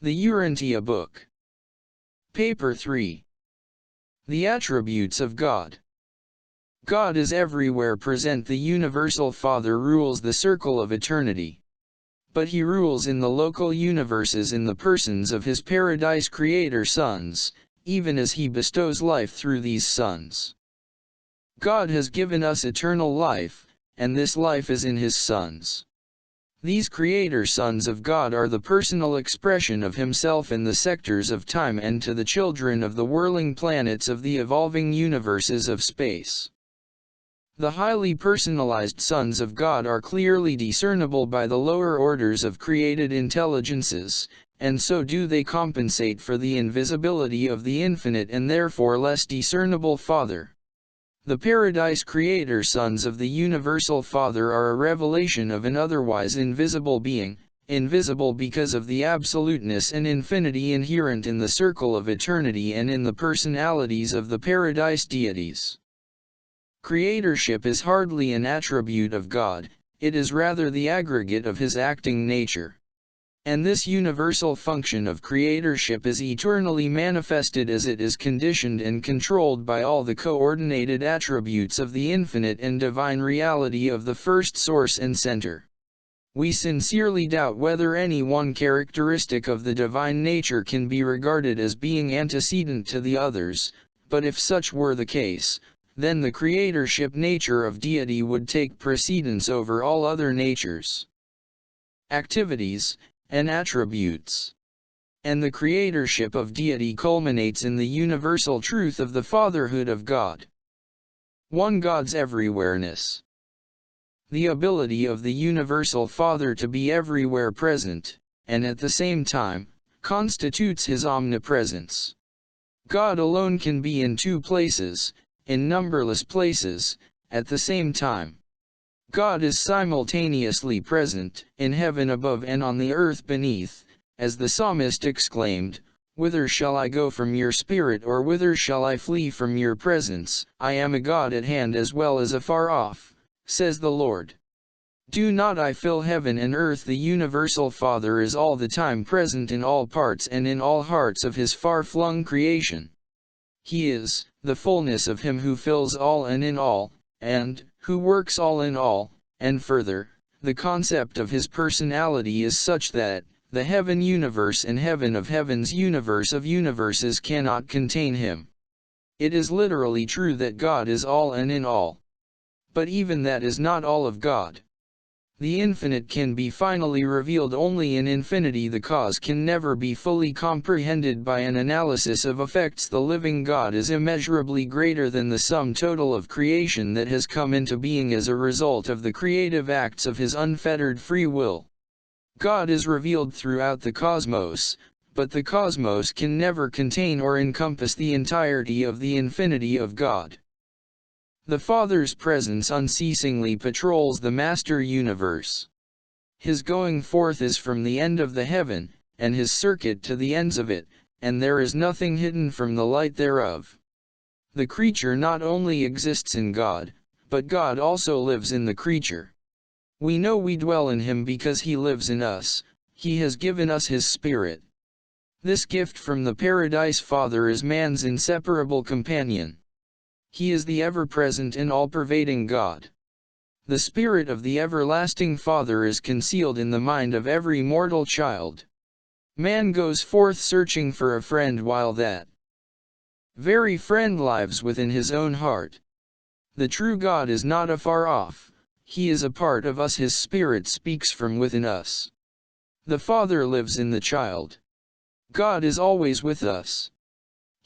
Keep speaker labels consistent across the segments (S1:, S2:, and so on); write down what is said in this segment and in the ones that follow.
S1: The Urantia Book. Paper 3. The Attributes of God. God is everywhere present. The Universal Father rules the circle of eternity. But he rules in the local universes in the persons of his paradise creator sons, even as he bestows life through these sons. God has given us eternal life, and this life is in his sons. These creator sons of God are the personal expression of himself in the sectors of time and to the children of the whirling planets of the evolving universes of space. The highly personalized sons of God are clearly discernible by the lower orders of created intelligences, and so do they compensate for the invisibility of the infinite and therefore less discernible Father. The Paradise Creator sons of the Universal Father are a revelation of an otherwise invisible being, invisible because of the absoluteness and infinity inherent in the circle of eternity and in the personalities of the Paradise deities. Creatorship is hardly an attribute of God, it is rather the aggregate of his acting nature. And this universal function of creatorship is eternally manifested as it is conditioned and controlled by all the coordinated attributes of the infinite and divine reality of the first source and center. We sincerely doubt whether any one characteristic of the divine nature can be regarded as being antecedent to the others, but if such were the case, then the creatorship nature of deity would take precedence over all other natures, activities, and attributes. And the creatorship of deity culminates in the universal truth of the fatherhood of God. 1. God's everywhereness. The ability of the universal Father to be everywhere present, and at the same time, constitutes his omnipresence. God alone can be in two places, in numberless places, at the same time. God is simultaneously present, in heaven above and on the earth beneath, as the psalmist exclaimed, "Whither shall I go from your spirit, or whither shall I flee from your presence? I am a God at hand as well as afar off, says the Lord." Do not I fill heaven and earth? The universal Father is all the time present in all parts and in all hearts of his far-flung creation. He is the fullness of him who fills all and in all, and who works all in all, and further, the concept of his personality is such that the heaven universe and heaven of heavens universe of universes cannot contain him. It is literally true that God is all and in all. But even that is not all of God. The infinite can be finally revealed only in infinity. The cause can never be fully comprehended by an analysis of effects. The living God is immeasurably greater than the sum total of creation that has come into being as a result of the creative acts of his unfettered free will. God is revealed throughout the cosmos, but the cosmos can never contain or encompass the entirety of the infinity of God. The Father's presence unceasingly patrols the master universe. His going forth is from the end of the heaven, and his circuit to the ends of it, and there is nothing hidden from the light thereof. The creature not only exists in God, but God also lives in the creature. We know we dwell in him because he lives in us. He has given us his Spirit. This gift from the Paradise Father is man's inseparable companion. He is the ever-present and all-pervading God. The Spirit of the everlasting Father is concealed in the mind of every mortal child. Man goes forth searching for a friend while that very friend lives within his own heart. The true God is not afar off, he is a part of us. His Spirit speaks from within us. The Father lives in the child. God is always with us.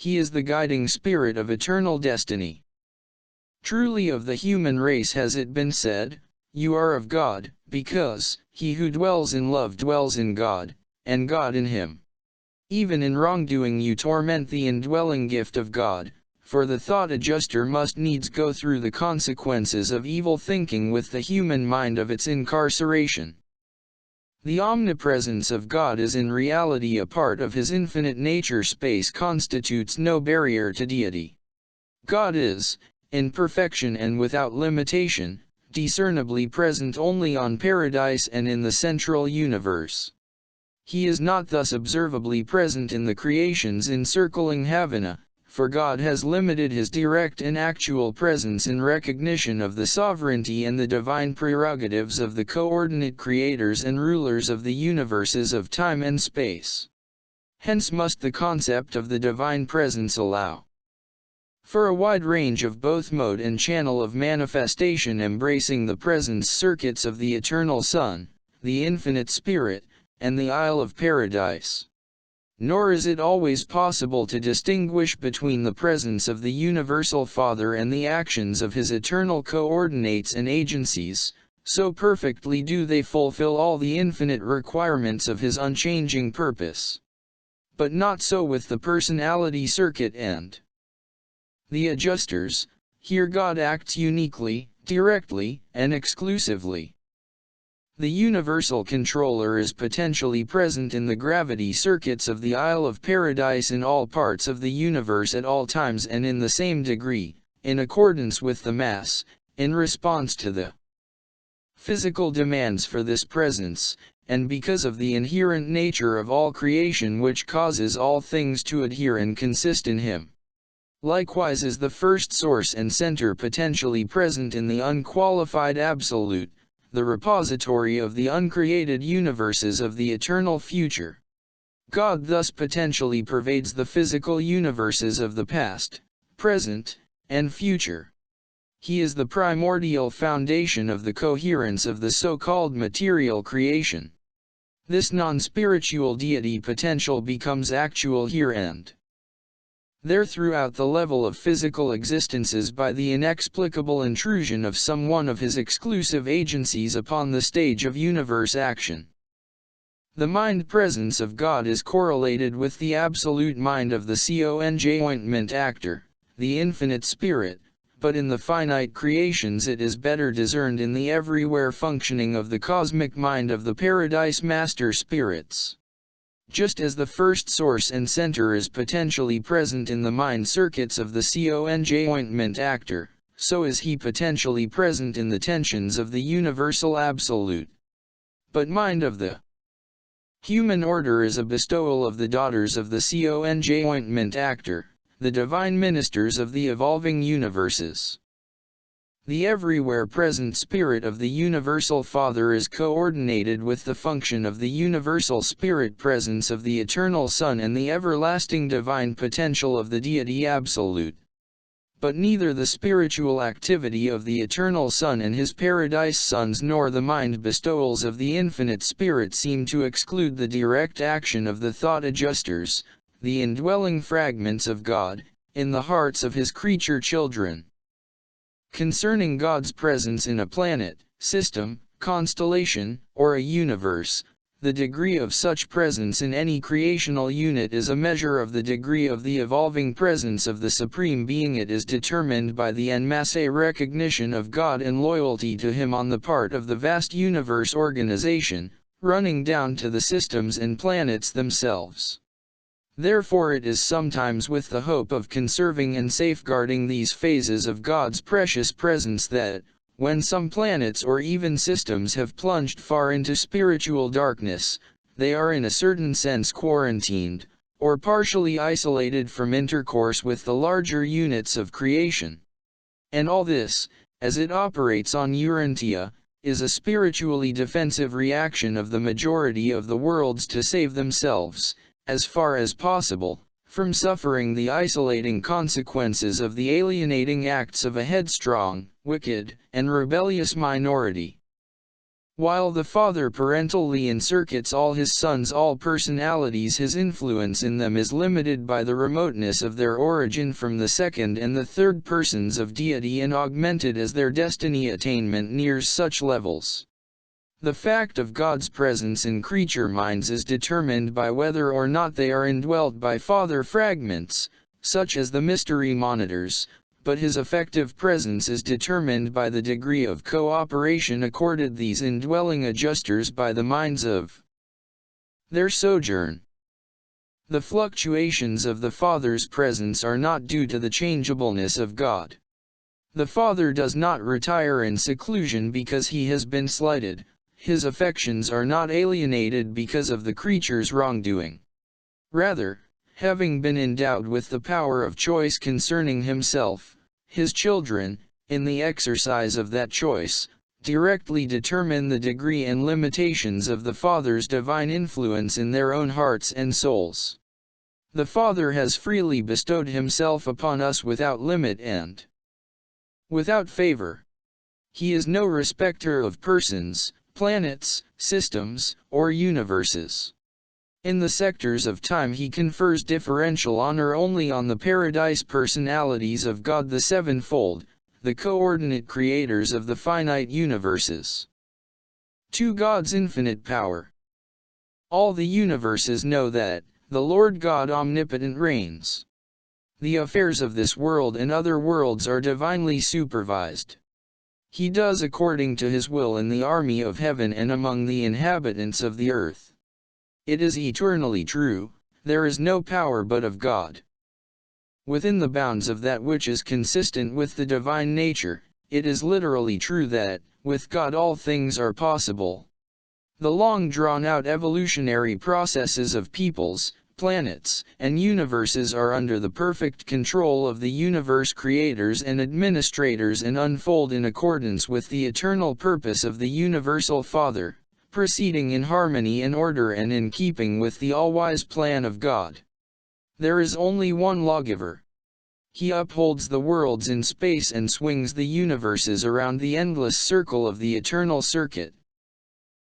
S1: He is the guiding spirit of eternal destiny. Truly of the human race has it been said, "You are of God," because he who dwells in love dwells in God, and God in him. Even in wrongdoing you torment the indwelling gift of God, for the thought adjuster must needs go through the consequences of evil thinking with the human mind of its incarceration. The omnipresence of God is in reality a part of his infinite nature. Space constitutes no barrier to deity. God is, in perfection and without limitation, discernibly present only on paradise and in the central universe. He is not thus observably present in the creations encircling Havana, for God has limited his direct and actual presence in recognition of the sovereignty and the divine prerogatives of the coordinate creators and rulers of the universes of time and space. Hence must the concept of the divine presence allow for a wide range of both mode and channel of manifestation, embracing the presence circuits of the Eternal Son, the Infinite Spirit, and the Isle of Paradise. Nor is it always possible to distinguish between the presence of the Universal Father and the actions of his eternal coordinates and agencies, so perfectly do they fulfill all the infinite requirements of his unchanging purpose. But not so with the personality circuit and the adjusters. Here God acts uniquely, directly, and exclusively. The universal controller is potentially present in the gravity circuits of the Isle of Paradise in all parts of the universe at all times and in the same degree, in accordance with the mass, in response to the physical demands for this presence, and because of the inherent nature of all creation which causes all things to adhere and consist in him. Likewise is the first source and center potentially present in the unqualified absolute, the repository of the uncreated universes of the eternal future. God thus potentially pervades the physical universes of the past, present, and future. He is the primordial foundation of the coherence of the so-called material creation. This non-spiritual deity potential becomes actual here and there throughout the level of physical existences by the inexplicable intrusion of some one of his exclusive agencies upon the stage of universe action. The mind presence of God is correlated with the absolute mind of the conjoint actor, the infinite spirit, but in the finite creations it is better discerned in the everywhere functioning of the cosmic mind of the paradise master spirits. Just as the first source and center is potentially present in the mind circuits of the conjoint actor, so is he potentially present in the tensions of the universal absolute. But mind of the human order is a bestowal of the daughters of the conjoint actor, the divine ministers of the evolving universes. The everywhere present spirit of the Universal Father is coordinated with the function of the Universal Spirit presence of the Eternal Son and the everlasting divine potential of the Deity Absolute. But neither the spiritual activity of the Eternal Son and his Paradise Sons nor the mind bestowals of the Infinite Spirit seem to exclude the direct action of the thought adjusters, the indwelling fragments of God, in the hearts of his creature children. Concerning God's presence in a planet, system, constellation, or a universe, the degree of such presence in any creational unit is a measure of the degree of the evolving presence of the Supreme Being. It is determined by the en masse recognition of God and loyalty to Him on the part of the vast universe organization, running down to the systems and planets themselves. Therefore it is sometimes with the hope of conserving and safeguarding these phases of God's precious presence that, when some planets or even systems have plunged far into spiritual darkness, they are in a certain sense quarantined, or partially isolated from intercourse with the larger units of creation. And all this, as it operates on Urantia, is a spiritually defensive reaction of the majority of the worlds to save themselves, as far as possible, from suffering the isolating consequences of the alienating acts of a headstrong, wicked, and rebellious minority. While the Father parentally encircuits all his sons, all personalities, his influence in them is limited by the remoteness of their origin from the second and the third persons of deity and augmented as their destiny attainment nears such levels. The fact of God's presence in creature minds is determined by whether or not they are indwelt by Father fragments, such as the mystery monitors, but his effective presence is determined by the degree of cooperation accorded these indwelling adjusters by the minds of their sojourn. The fluctuations of the Father's presence are not due to the changeableness of God. The Father does not retire in seclusion because he has been slighted. his affections are not alienated because of the creature's wrongdoing. Rather, having been endowed with the power of choice concerning himself, his children, in the exercise of that choice, directly determine the degree and limitations of the Father's divine influence in their own hearts and souls. The Father has freely bestowed himself upon us without limit and without favor. He is no respecter of persons, planets, systems, or universes. In the sectors of time he confers differential honor only on the paradise personalities of God the sevenfold, the coordinate creators of the finite universes. To God's infinite power. All the universes know that the Lord God omnipotent reigns. The affairs of this world and other worlds are divinely supervised. He does according to his will in the army of heaven and among the inhabitants of the earth. It is eternally true, there is no power but of God. Within the bounds of that which is consistent with the divine nature, it is literally true that, with God all things are possible. The long drawn-out evolutionary processes of peoples, planets, and universes are under the perfect control of the universe creators and administrators and unfold in accordance with the eternal purpose of the universal Father, proceeding in harmony and order and in keeping with the all-wise plan of God. There is only one lawgiver. He upholds the worlds in space and swings the universes around the endless circle of the eternal circuit.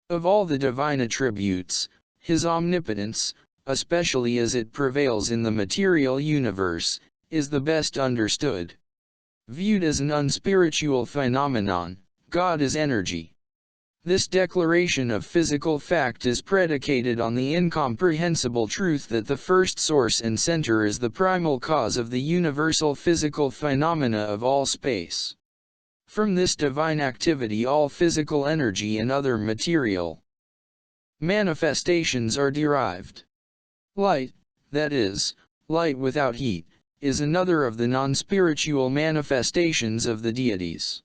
S1: Of all the divine attributes, his omnipotence, especially as it prevails in the material universe, is the best understood. Viewed as an unspiritual phenomenon, God is energy. This declaration of physical fact is predicated on the incomprehensible truth that the first source and center is the primal cause of the universal physical phenomena of all space. From this divine activity all physical energy and other material manifestations are derived. Light, that is, light without heat, is another of the non-spiritual manifestations of the deities.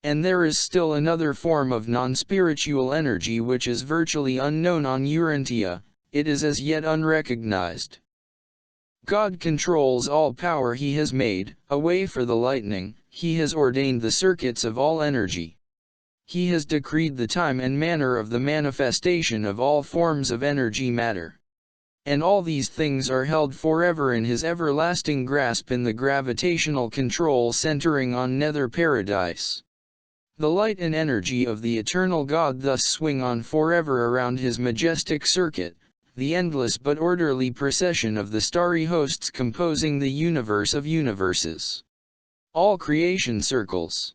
S1: And there is still another form of non-spiritual energy which is virtually unknown on Urantia, it is as yet unrecognized. God controls all power he has made, a way for the lightning, he has ordained the circuits of all energy. He has decreed the time and manner of the manifestation of all forms of energy matter. And all these things are held forever in his everlasting grasp in the gravitational control centering on nether paradise. The light and energy of the eternal God thus swing on forever around his majestic circuit, the endless but orderly procession of the starry hosts composing the universe of universes. All creation circles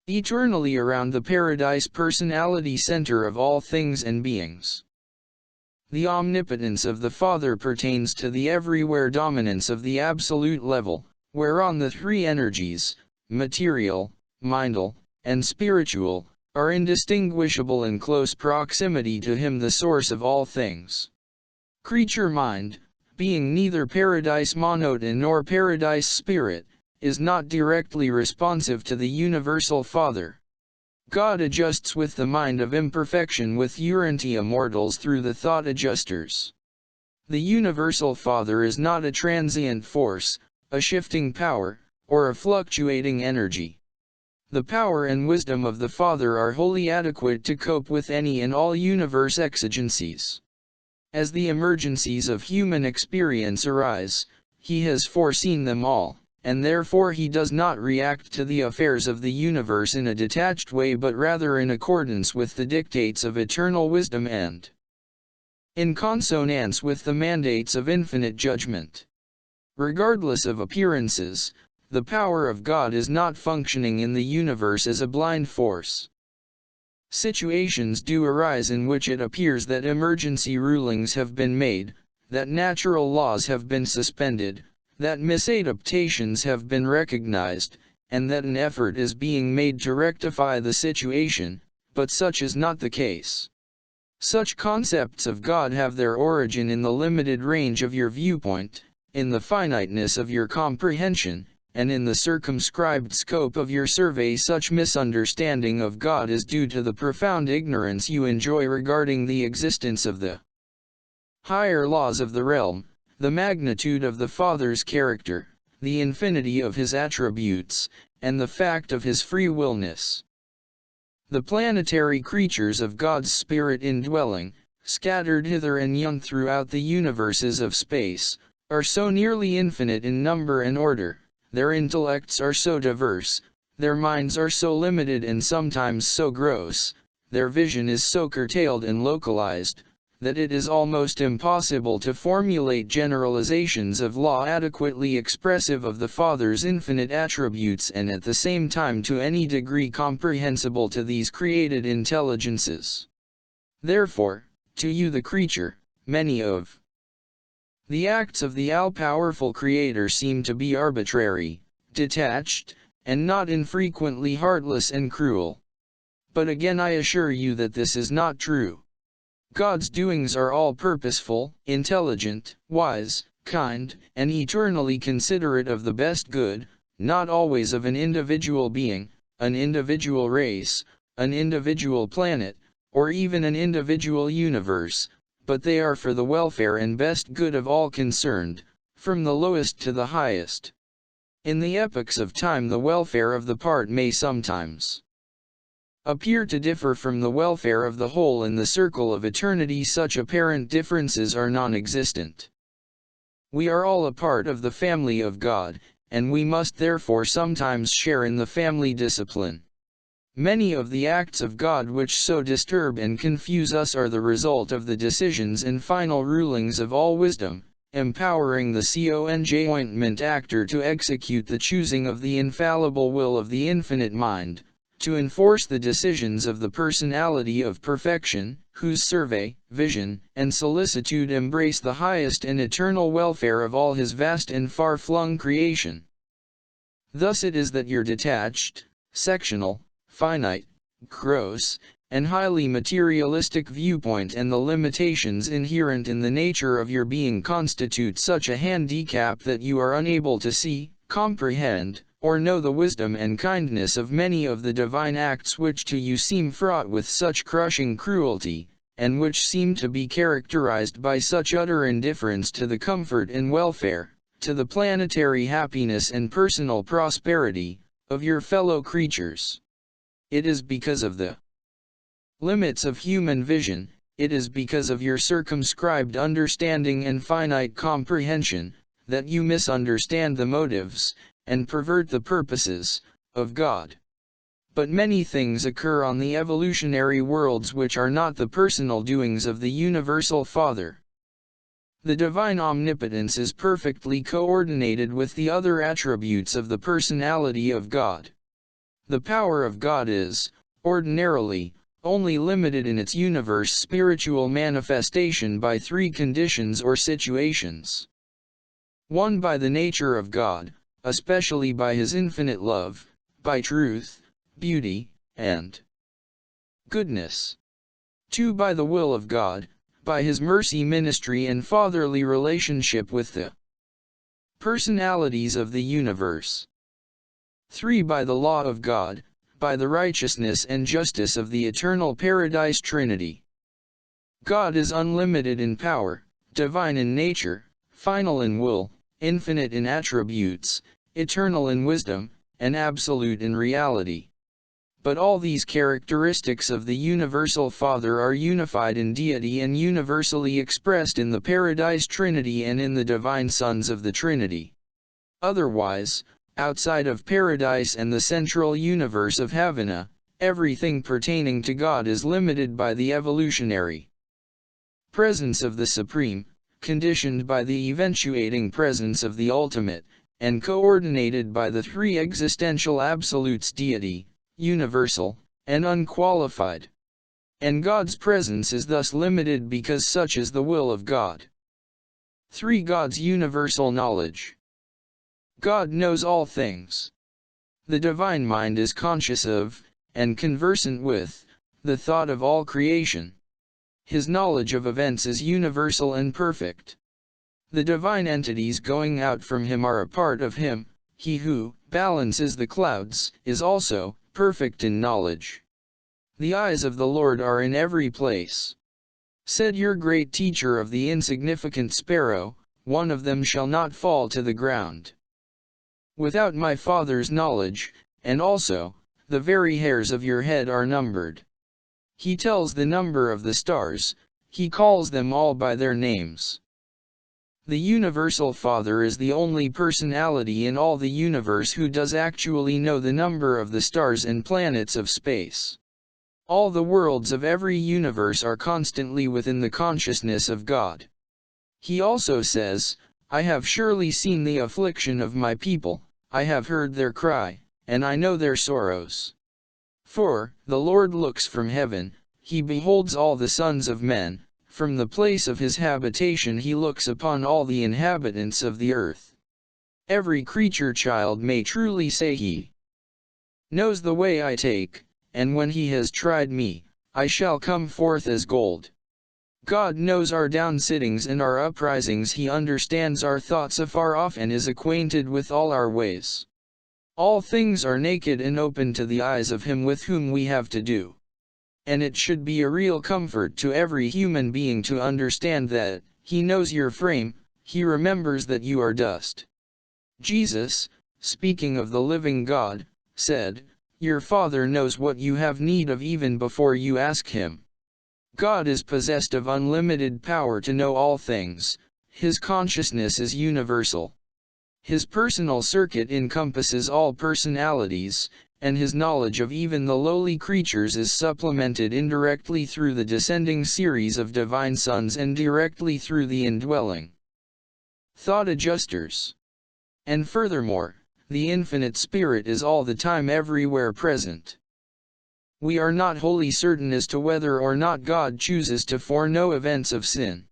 S1: eternally around the paradise personality center of all things and beings. The omnipotence of the Father pertains to the everywhere dominance of the absolute level, whereon the three energies, material, mindal, and spiritual, are indistinguishable in close proximity to him the source of all things. Creature mind, being neither paradise monoton nor paradise spirit, is not directly responsive to the universal Father. God adjusts with the mind of imperfection with Urantia mortals through the thought adjusters. The universal Father is not a transient force, a shifting power, or a fluctuating energy. The power and wisdom of the Father are wholly adequate to cope with any and all universe exigencies. As the emergencies of human experience arise, he has foreseen them all, and therefore he does not react to the affairs of the universe in a detached way but rather in accordance with the dictates of eternal wisdom and in consonance with the mandates of infinite judgment. Regardless of appearances, the power of God is not functioning in the universe as a blind force. Situations do arise in which it appears that emergency rulings have been made, that natural laws have been suspended, that misadaptations have been recognized, and that an effort is being made to rectify the situation, but such is not the case. Such concepts of God have their origin in the limited range of your viewpoint, in the finiteness of your comprehension, and in the circumscribed scope of your survey such misunderstanding of God is due to the profound ignorance you enjoy regarding the existence of the higher laws of the realm, the magnitude of the Father's character, the infinity of his attributes, and the fact of his free willness. The planetary creatures of God's Spirit indwelling, scattered hither and yon throughout the universes of space, are so nearly infinite in number and order, their intellects are so diverse, their minds are so limited and sometimes so gross, their vision is so curtailed and localized, that it is almost impossible to formulate generalizations of law adequately expressive of the Father's infinite attributes and at the same time to any degree comprehensible to these created intelligences. Therefore, to you the creature, many of the acts of the all-powerful Creator seem to be arbitrary, detached, and not infrequently heartless and cruel. But again I assure you that this is not true. God's doings are all purposeful, intelligent, wise, kind, and eternally considerate of the best good, not always of an individual being, an individual race, an individual planet, or even an individual universe, but they are for the welfare and best good of all concerned, from the lowest to the highest. In the epochs of time the welfare of the part may sometimes appear to differ from the welfare of the whole. In the circle of eternity such apparent differences are non-existent. We are all a part of the family of God, and we must therefore sometimes share in the family discipline. Many of the acts of God which so disturb and confuse us are the result of the decisions and final rulings of all wisdom, empowering the conjoint actor to execute the choosing of the infallible will of the infinite mind, to enforce the decisions of the personality of perfection, whose survey, vision, and solicitude embrace the highest and eternal welfare of all his vast and far-flung creation. Thus it is that your detached, sectional, finite, gross, and highly materialistic viewpoint and the limitations inherent in the nature of your being constitute such a handicap that you are unable to see, comprehend, or know the wisdom and kindness of many of the divine acts which to you seem fraught with such crushing cruelty, and which seem to be characterized by such utter indifference to the comfort and welfare, to the planetary happiness and personal prosperity, of your fellow creatures. It is because of the limits of human vision, it is because of your circumscribed understanding and finite comprehension, that you misunderstand the motives, and pervert the purposes, of God. But many things occur on the evolutionary worlds which are not the personal doings of the Universal Father. The divine omnipotence is perfectly coordinated with the other attributes of the personality of God. The power of God is, ordinarily, only limited in its universe spiritual manifestation by three conditions or situations. 1. By the nature of God, especially by his infinite love, by truth, beauty, and goodness. 2. By the will of God, by his mercy ministry and fatherly relationship with the personalities of the universe. 3. By the law of God, by the righteousness and justice of the eternal paradise Trinity. God is unlimited in power, divine in nature, final in will, infinite in attributes, eternal in wisdom, and absolute in reality. But all these characteristics of the Universal Father are unified in deity and universally expressed in the Paradise Trinity and in the divine sons of the Trinity. Otherwise, outside of Paradise and the central universe of Havana, everything pertaining to God is limited by the evolutionary presence of the Supreme, conditioned by the eventuating presence of the Ultimate, and coordinated by the three existential absolutes: deity, universal, and unqualified. And God's presence is thus limited because such is the will of God. 3. God's universal knowledge. God knows all things. The divine mind is conscious of, and conversant with, the thought of all creation. His knowledge of events is universal and perfect. The divine entities going out from him are a part of him, he who balances the clouds is also perfect in knowledge. The eyes of the Lord are in every place. Said your great teacher of the insignificant sparrow, one of them shall not fall to the ground without my Father's knowledge, and also, the very hairs of your head are numbered. He tells the number of the stars, he calls them all by their names. The Universal Father is the only personality in all the universe who does actually know the number of the stars and planets of space. All the worlds of every universe are constantly within the consciousness of God. He also says, I have surely seen the affliction of my people, I have heard their cry, and I know their sorrows. For, the Lord looks from heaven, he beholds all the sons of men, from the place of his habitation he looks upon all the inhabitants of the earth. Every creature child may truly say he knows the way I take, and when he has tried me, I shall come forth as gold. God knows our downsittings and our uprisings, he understands our thoughts afar off and is acquainted with all our ways. All things are naked and open to the eyes of him with whom we have to do. And it should be a real comfort to every human being to understand that, he knows your frame, he remembers that you are dust. Jesus, speaking of the living God, said, your Father knows what you have need of even before you ask him. God is possessed of unlimited power to know all things, his consciousness is universal. His personal circuit encompasses all personalities, and his knowledge of even the lowly creatures is supplemented indirectly through the descending series of divine sons and directly through the indwelling thought adjusters. And furthermore, the infinite Spirit is all the time everywhere present. We are not wholly certain as to whether or not God chooses to foreknow events of sin.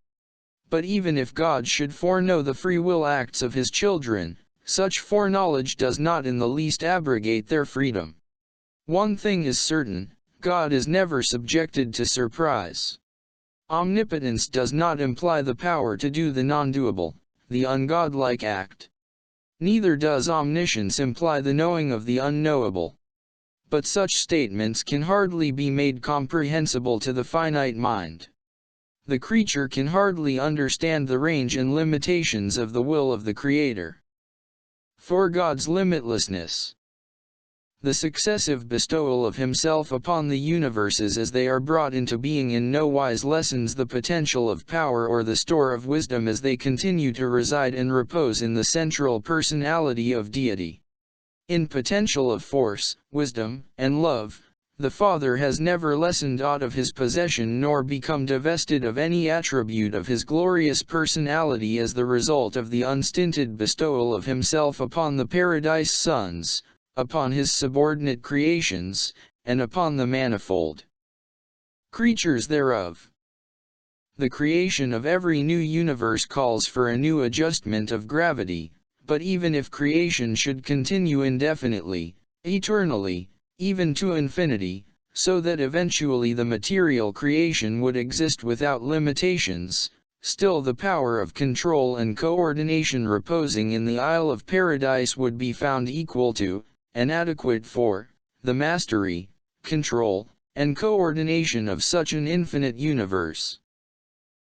S1: But even if God should foreknow the free will acts of his children, such foreknowledge does not in the least abrogate their freedom. One thing is certain, God is never subjected to surprise. Omnipotence does not imply the power to do the non-doable, the ungodlike act. Neither does omniscience imply the knowing of the unknowable. But such statements can hardly be made comprehensible to the finite mind. The creature can hardly understand the range and limitations of the will of the Creator. For God's limitlessness, the successive bestowal of himself upon the universes as they are brought into being in no wise lessens the potential of power or the store of wisdom as they continue to reside and repose in the central personality of deity. In potential of force, wisdom, and love, the Father has never lessened aught of his possession nor become divested of any attribute of his glorious personality as the result of the unstinted bestowal of himself upon the paradise sons, upon his subordinate creations, and upon the manifold creatures thereof. The creation of every new universe calls for a new adjustment of gravity, but even if creation should continue indefinitely, eternally, even to infinity, so that eventually the material creation would exist without limitations, still the power of control and coordination reposing in the Isle of Paradise would be found equal to, and adequate for, the mastery, control, and coordination of such an infinite universe.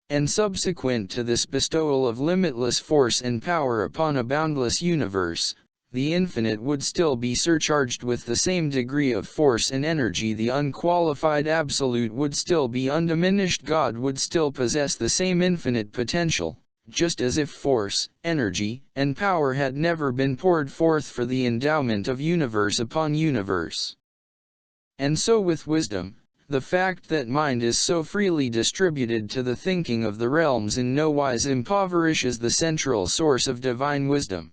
S1: And subsequent to this bestowal of limitless force and power upon a boundless universe, the infinite would still be surcharged with the same degree of force and energy. The unqualified absolute would still be undiminished. God would still possess the same infinite potential, just as if force, energy, and power had never been poured forth for the endowment of universe upon universe. And so with wisdom, the fact that mind is so freely distributed to the thinking of the realms in no wise impoverishes the central source of divine wisdom.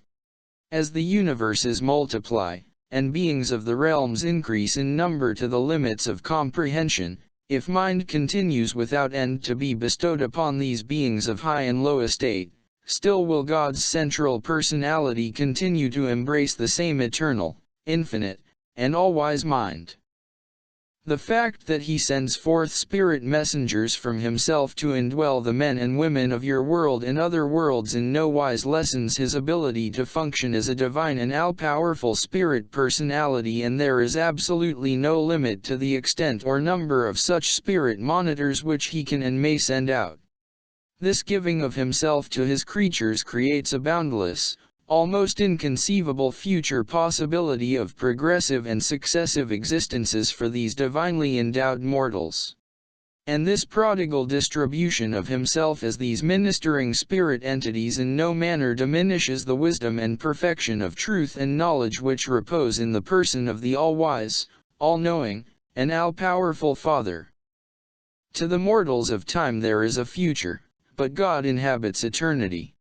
S1: As the universes multiply, and beings of the realms increase in number to the limits of comprehension, if mind continues without end to be bestowed upon these beings of high and low estate, still will God's central personality continue to embrace the same eternal, infinite, and all-wise mind. The fact that he sends forth spirit messengers from himself to indwell the men and women of your world and other worlds in no wise lessens his ability to function as a divine and all-powerful spirit personality, and there is absolutely no limit to the extent or number of such spirit monitors which he can and may send out. This giving of himself to his creatures creates a boundless, almost inconceivable future possibility of progressive and successive existences for these divinely endowed mortals. And this prodigal distribution of himself as these ministering spirit entities in no manner diminishes the wisdom and perfection of truth and knowledge which repose in the person of the all-wise, all-knowing, and all-powerful Father. To the mortals of time there is a future, but God inhabits eternity.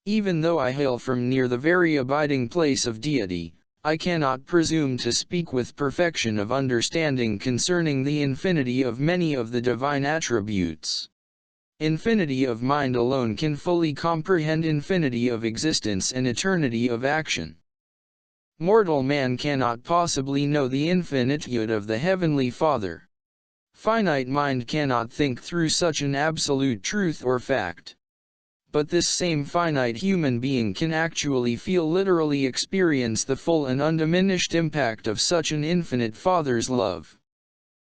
S1: Even though I hail from near the very abiding place of deity, I cannot presume to speak with perfection of understanding concerning the infinity of many of the divine attributes. Infinity of mind alone can fully comprehend infinity of existence and eternity of action. Mortal man cannot possibly know the infinitude of the Heavenly Father. Finite mind cannot think through such an absolute truth or fact. But this same finite human being can actually literally experience the full and undiminished impact of such an infinite Father's love.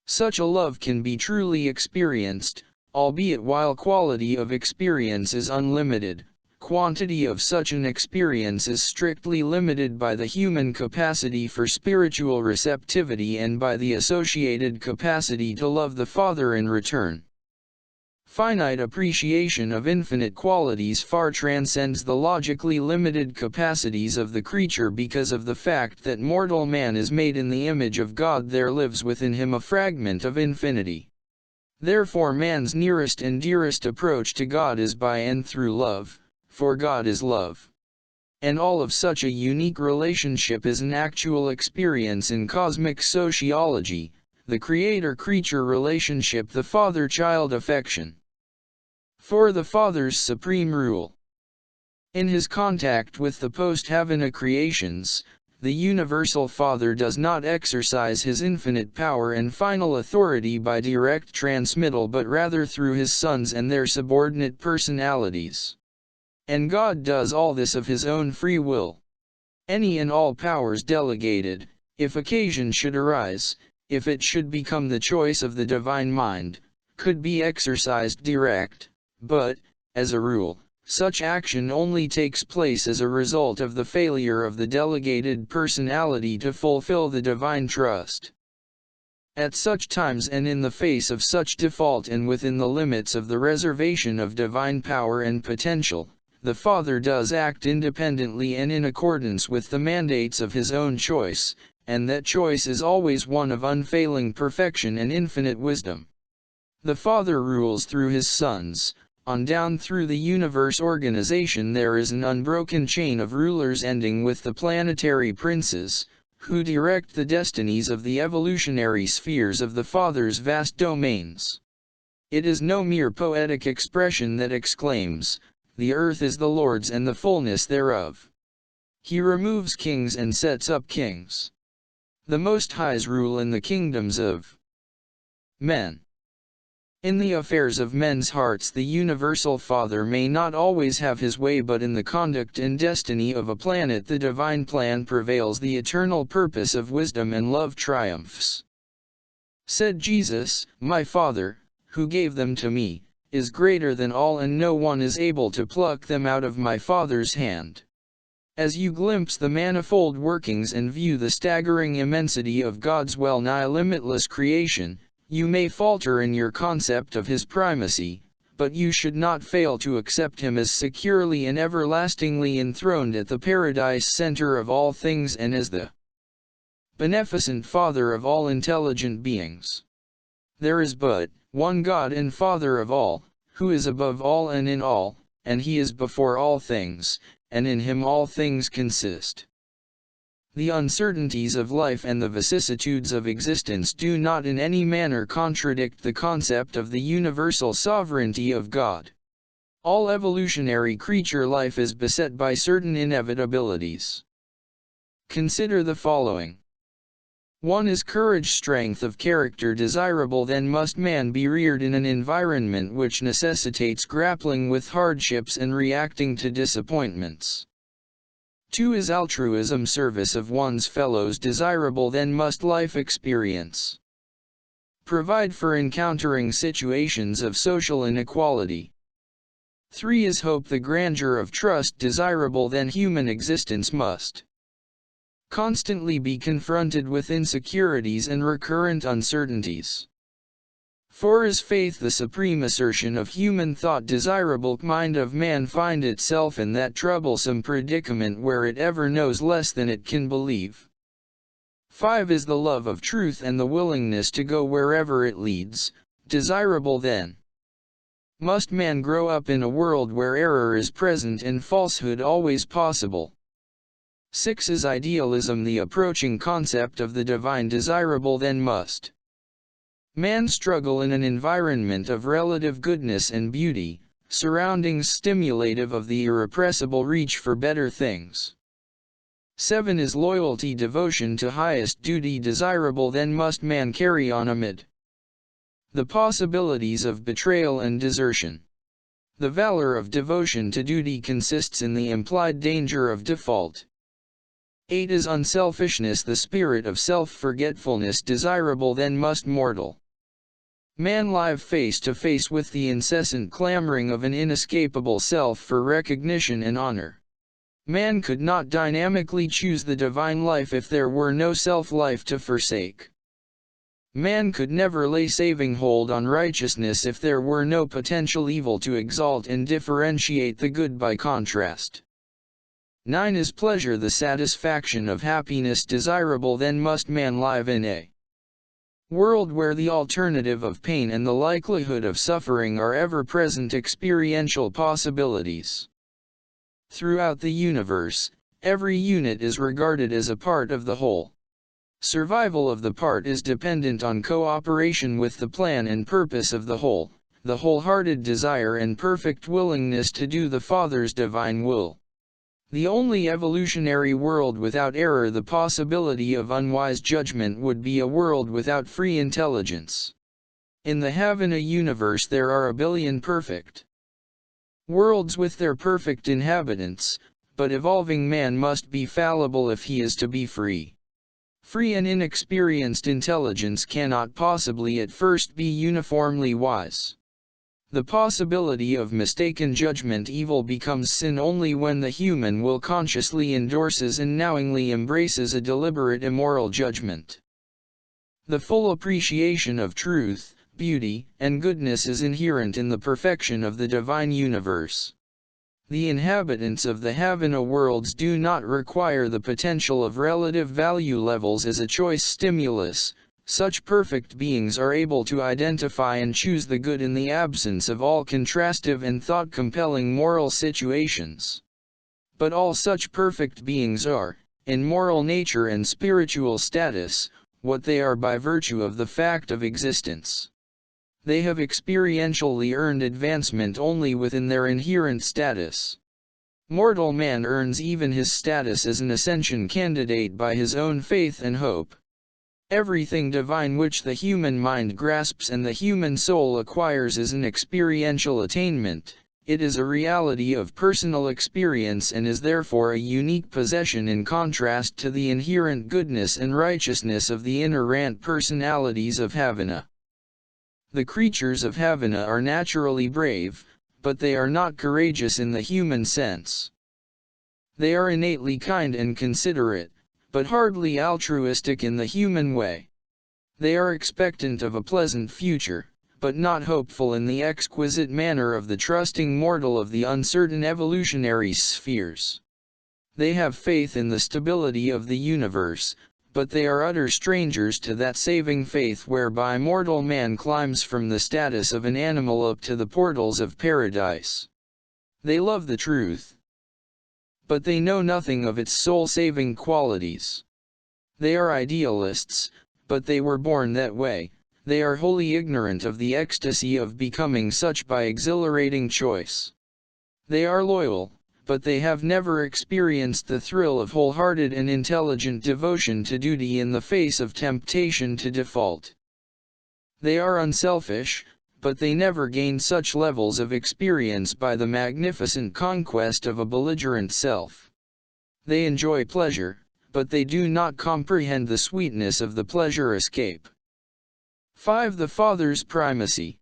S1: Such a love can be truly experienced, albeit while quality of experience is unlimited, quantity of such an experience is strictly limited by the human capacity for spiritual receptivity and by the associated capacity to love the Father in return. Finite appreciation of infinite qualities far transcends the logically limited capacities of the creature because of the fact that mortal man is made in the image of God. There lives within him a fragment of infinity. Therefore man's nearest and dearest approach to God is by and through love, for God is love. And all of such a unique relationship is an actual experience in cosmic sociology, the creator-creature relationship, the father-child affection. For the Father's supreme rule. In his contact with the post-Havana creations, the Universal Father does not exercise his infinite power and final authority by direct transmittal but rather through his sons and their subordinate personalities. And God does all this of his own free will. Any and all powers delegated, if occasion should arise, if it should become the choice of the divine mind, could be exercised direct. But, as a rule, such action only takes place as a result of the failure of the delegated personality to fulfill the divine trust. At such times and in the face of such default and within the limits of the reservation of divine power and potential, the Father does act independently and in accordance with the mandates of his own choice, and that choice is always one of unfailing perfection and infinite wisdom. The Father rules through his sons. On down through the universe organization there is an unbroken chain of rulers ending with the planetary princes, who direct the destinies of the evolutionary spheres of the Father's vast domains. It is no mere poetic expression that exclaims, "The earth is the Lord's and the fullness thereof." He removes kings and sets up kings. The Most High's rule in the kingdoms of men. In the affairs of men's hearts the Universal Father may not always have his way, but in the conduct and destiny of a planet the divine plan prevails, the eternal purpose of wisdom and love triumphs. Said Jesus, "My Father, who gave them to me, is greater than all, and no one is able to pluck them out of my Father's hand." As you glimpse the manifold workings and view the staggering immensity of God's well-nigh limitless creation, you may falter in your concept of his primacy, but you should not fail to accept him as securely and everlastingly enthroned at the paradise center of all things and as the beneficent Father of all intelligent beings. There is but one God and Father of all, who is above all and in all, and he is before all things, and in him all things consist. The uncertainties of life and the vicissitudes of existence do not in any manner contradict the concept of the universal sovereignty of God. All evolutionary creature life is beset by certain inevitabilities. Consider the following. 1 is courage, strength of character desirable. Then must man be reared in an environment which necessitates grappling with hardships and reacting to disappointments. 2 is altruism, service of one's fellows desirable. Then must life experience provide for encountering situations of social inequality. 3 is hope, the grandeur of trust desirable. Then human existence must constantly be confronted with insecurities and recurrent uncertainties. 4 is faith, the supreme assertion of human thought desirable. Mind of man find itself in that troublesome predicament where it ever knows less than it can believe. 5 is the love of truth and the willingness to go wherever it leads, desirable. Then must man grow up in a world where error is present and falsehood always possible. 6 is idealism, the approaching concept of the divine desirable. Then must man struggle in an environment of relative goodness and beauty, surroundings stimulative of the irrepressible reach for better things. 7 is loyalty, devotion to highest duty desirable. Then must man carry on amid the possibilities of betrayal and desertion. The valor of devotion to duty consists in the implied danger of default. 8 is unselfishness, the spirit of self-forgetfulness desirable. Then must mortal man live face to face with the incessant clamoring of an inescapable self for recognition and honor. Man could not dynamically choose the divine life if there were no self-life to forsake. Man could never lay saving hold on righteousness if there were no potential evil to exalt and differentiate the good by contrast. 9 is pleasure, the satisfaction of happiness desirable. Then must man live in a world where the alternative of pain and the likelihood of suffering are ever-present experiential possibilities. Throughout the universe, every unit is regarded as a part of the whole. Survival of the part is dependent on cooperation with the plan and purpose of the whole, the wholehearted desire and perfect willingness to do the Father's divine will. The only evolutionary world without error, the possibility of unwise judgment, would be a world without free intelligence. In the Havana universe there are a billion perfect worlds with their perfect inhabitants, but evolving man must be fallible if he is to be free. Free and inexperienced intelligence cannot possibly at first be uniformly wise. The possibility of mistaken judgment evil becomes sin only when the human will consciously endorses and knowingly embraces a deliberate immoral judgment. The full appreciation of truth, beauty, and goodness is inherent in the perfection of the divine universe. The inhabitants of the Havana worlds do not require the potential of relative value levels as a choice stimulus. Such perfect beings are able to identify and choose the good in the absence of all contrastive and thought-compelling moral situations. But all such perfect beings are, in moral nature and spiritual status, what they are by virtue of the fact of existence. They have experientially earned advancement only within their inherent status. Mortal man earns even his status as an ascension candidate by his own faith and hope. Everything divine which the human mind grasps and the human soul acquires is an experiential attainment. It is a reality of personal experience and is therefore a unique possession in contrast to the inherent goodness and righteousness of the inerrant personalities of Havana. The creatures of Havana are naturally brave, but they are not courageous in the human sense. They are innately kind and considerate, but hardly altruistic in the human way. They are expectant of a pleasant future, but not hopeful in the exquisite manner of the trusting mortal of the uncertain evolutionary spheres. They have faith in the stability of the universe, but they are utter strangers to that saving faith whereby mortal man climbs from the status of an animal up to the portals of paradise. They love the truth, but they know nothing of its soul-saving qualities. They are idealists, but they were born that way. They are wholly ignorant of the ecstasy of becoming such by exhilarating choice. They are loyal, but they have never experienced the thrill of wholehearted and intelligent devotion to duty in the face of temptation to default. They are unselfish, but they never gain such levels of experience by the magnificent conquest of a belligerent self. They enjoy pleasure, but they do not comprehend the sweetness of the pleasure escape. 5. The Father's primacy.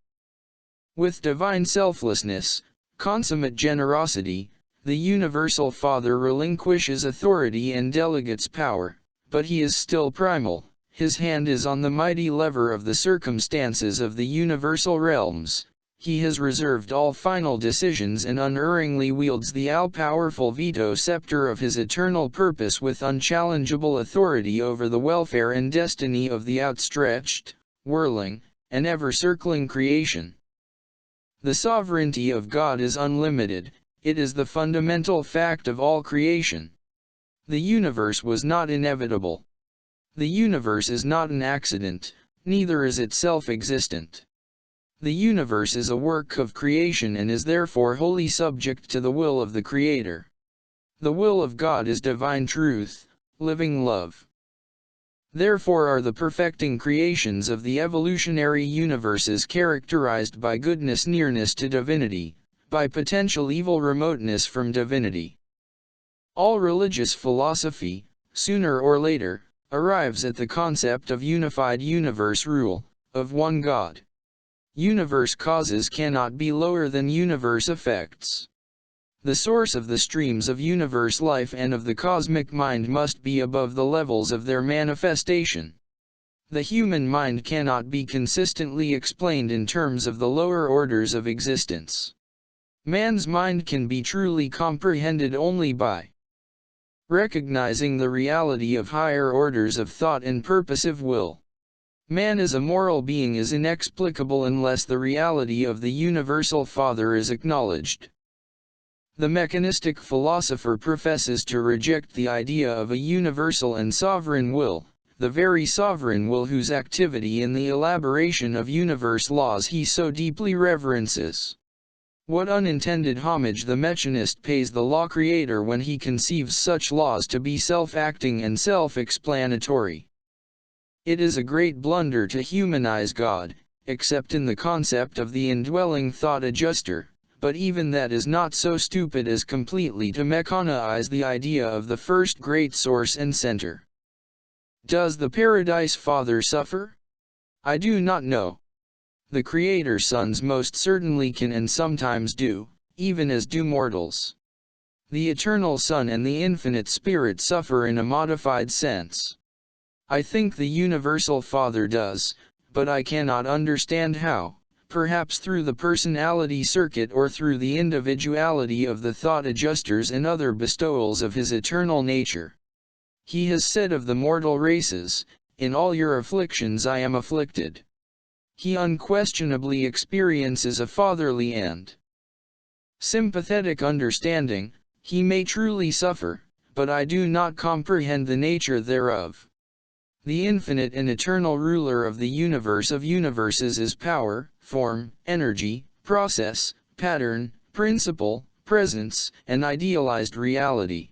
S1: With divine selflessness, consummate generosity, the Universal Father relinquishes authority and delegates power, but he is still primal. His hand is on the mighty lever of the circumstances of the universal realms. He has reserved all final decisions and unerringly wields the all-powerful veto scepter of his eternal purpose with unchallengeable authority over the welfare and destiny of the outstretched, whirling, and ever-circling creation. The sovereignty of God is unlimited. It is the fundamental fact of all creation. The universe was not inevitable. The universe is not an accident, neither is it self-existent. The universe is a work of creation and is therefore wholly subject to the will of the Creator. The will of God is divine truth, living love. Therefore are the perfecting creations of the evolutionary universes characterized by goodness nearness to divinity, by potential evil remoteness from divinity. All religious philosophy, sooner or later, arrives at the concept of unified universe rule, of one God. Universe causes cannot be lower than universe effects. The source of the streams of universe life and of the cosmic mind must be above the levels of their manifestation. The human mind cannot be consistently explained in terms of the lower orders of existence. Man's mind can be truly comprehended only by recognizing the reality of higher orders of thought and purposive will. Man as a moral being is inexplicable unless the reality of the Universal Father is acknowledged. The mechanistic philosopher professes to reject the idea of a universal and sovereign will, the very sovereign will whose activity in the elaboration of universe laws he so deeply reverences. What unintended homage the mechanist pays the law creator when he conceives such laws to be self-acting and self-explanatory. It is a great blunder to humanize God, except in the concept of the indwelling thought adjuster, but even that is not so stupid as completely to mechanize the idea of the first great source and center. Does the Paradise Father suffer? I do not know. The Creator sons most certainly can and sometimes do, even as do mortals. The Eternal Son and the Infinite Spirit suffer in a modified sense. I think the Universal Father does, but I cannot understand how, perhaps through the personality circuit or through the individuality of the thought adjusters and other bestowals of his eternal nature. He has said of the mortal races, "In all your afflictions I am afflicted." He unquestionably experiences a fatherly and sympathetic understanding. He may truly suffer, but I do not comprehend the nature thereof. The infinite and eternal ruler of the universe of universes is power, form, energy, process, pattern, principle, presence, and idealized reality.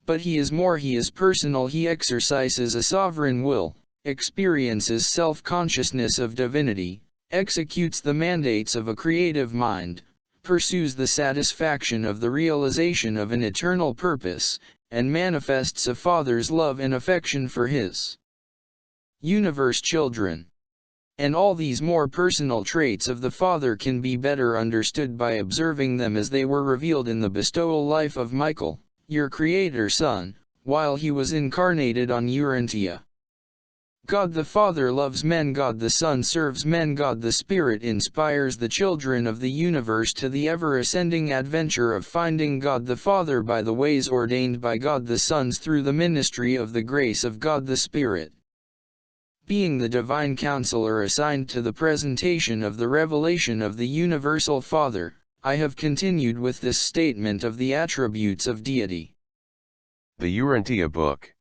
S1: But he is more, he is personal, he exercises a sovereign will, experiences self-consciousness of divinity, executes the mandates of a creative mind, pursues the satisfaction of the realization of an eternal purpose, and manifests a father's love and affection for his universe children. And all these more personal traits of the Father can be better understood by observing them as they were revealed in the bestowal life of Michael, your Creator Son, while he was incarnated on Urantia. God the Father loves men, God the Son serves men, God the Spirit inspires the children of the universe to the ever-ascending adventure of finding God the Father by the ways ordained by God the Sons through the ministry of the grace of God the Spirit. Being the divine counselor assigned to the presentation of the revelation of the Universal Father, I have continued with this statement of the attributes of deity.
S2: The Urantia Book.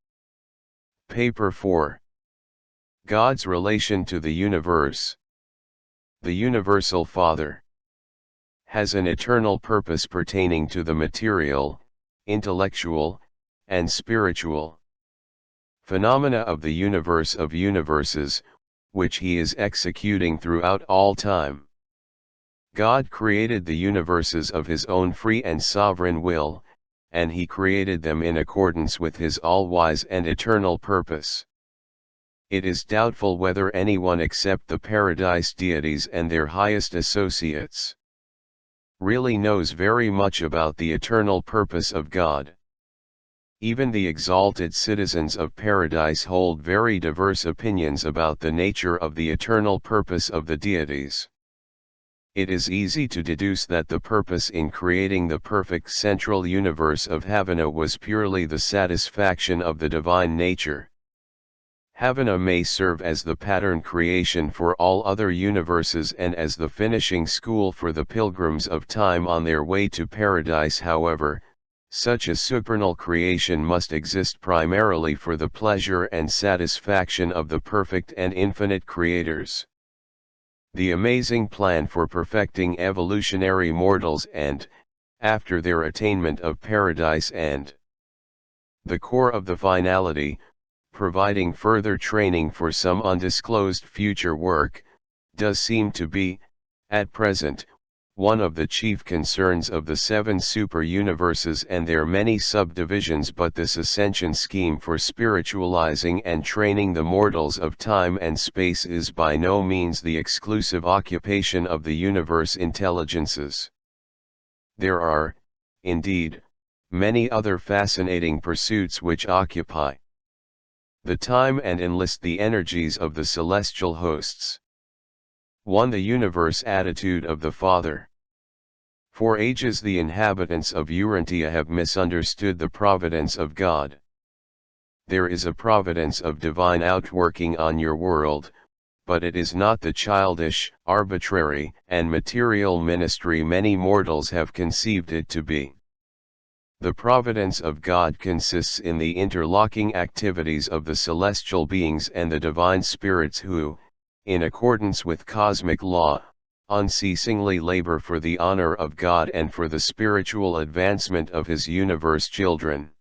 S2: Paper 4. God's relation to the universe. The Universal Father. has an eternal purpose pertaining to the material, intellectual, and spiritual phenomena of the universe of universes, which he is executing throughout all time. God created the universes of his own free and sovereign will, and he created them in accordance with his all-wise and eternal purpose. It is doubtful whether anyone except the paradise deities and their highest associates really knows very much about the eternal purpose of God. Even the exalted citizens of paradise hold very diverse opinions about the nature of the eternal purpose of the deities. It is easy to deduce that the purpose in creating the perfect central universe of Havana was purely the satisfaction of the divine nature. Havana may serve as the pattern creation for all other universes and as the finishing school for the pilgrims of time on their way to paradise. However, such a supernal creation must exist primarily for the pleasure and satisfaction of the perfect and infinite creators. The amazing plan for perfecting evolutionary mortals and, after their attainment of paradise and the core of the finality, providing further training for some undisclosed future work, does seem to be, at present, one of the chief concerns of the 7 super-universes and their many subdivisions. But this ascension scheme for spiritualizing and training the mortals of time and space is by no means the exclusive occupation of the universe intelligences. There are, indeed, many other fascinating pursuits which occupy the time and enlist the energies of the celestial hosts. 1. The universe attitude of the Father. For ages the inhabitants of Urantia have misunderstood the providence of God. There is a providence of divine outworking on your world, but it is not the childish, arbitrary, and material ministry many mortals have conceived it to be. The providence of God consists in the interlocking activities of the celestial beings and the divine spirits who, in accordance with cosmic law, unceasingly labor for the honor of God and for the spiritual advancement of his universe children.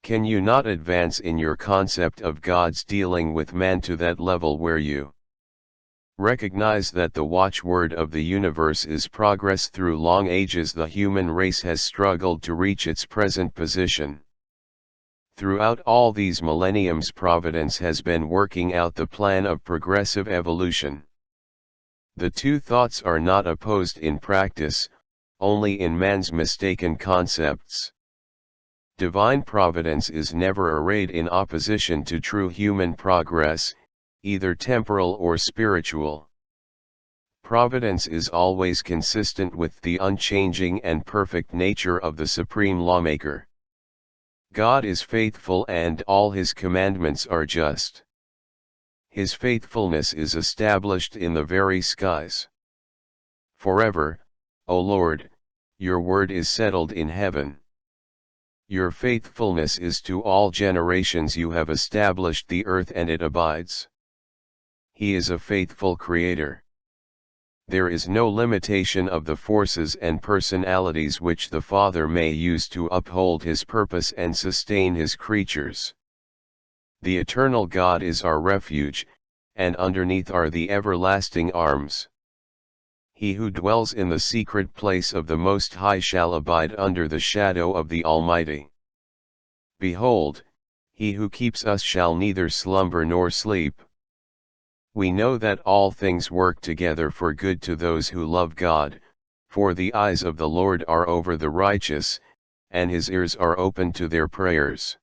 S2: Can you not advance in your concept of God's dealing with man to that level where you recognize that the watchword of the universe is progress? Through long ages the human race has struggled to reach its present position. Throughout all these millenniums Providence has been working out the plan of progressive evolution. The two thoughts are not opposed in practice, only in man's mistaken concepts. Divine providence is never arrayed in opposition to true human progress, either temporal or spiritual. Providence is always consistent with the unchanging and perfect nature of the supreme lawmaker. God is faithful and all his commandments are just. His faithfulness is established in the very skies. Forever, O Lord, your word is settled in heaven. Your faithfulness is to all generations. You have established the earth and it abides. He is a faithful creator. There is no limitation of the forces and personalities which the Father may use to uphold his purpose and sustain his creatures. The eternal God is our refuge, and underneath are the everlasting arms. He who dwells in the secret place of the Most High shall abide under the shadow of the Almighty. Behold, he who keeps us shall neither slumber nor sleep. We know that all things work together for good to those who love God, for the eyes of the Lord are over the righteous, and his ears are open to their prayers.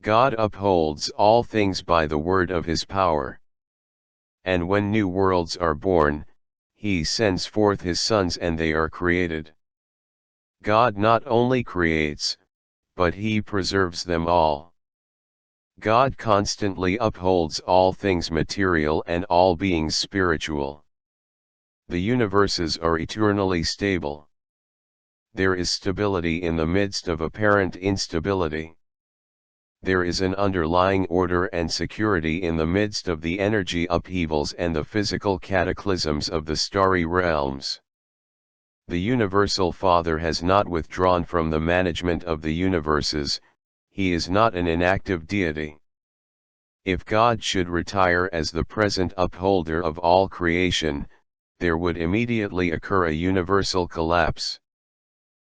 S2: God upholds all things by the word of his power. And when new worlds are born, he sends forth his sons and they are created. God not only creates, but he preserves them all. God constantly upholds all things material and all beings spiritual. The universes are eternally stable. There is stability in the midst of apparent instability. There is an underlying order and security in the midst of the energy upheavals and the physical cataclysms of the starry realms. The Universal Father has not withdrawn from the management of the universes, he is not an inactive deity. If God should retire as the present upholder of all creation, there would immediately occur a universal collapse.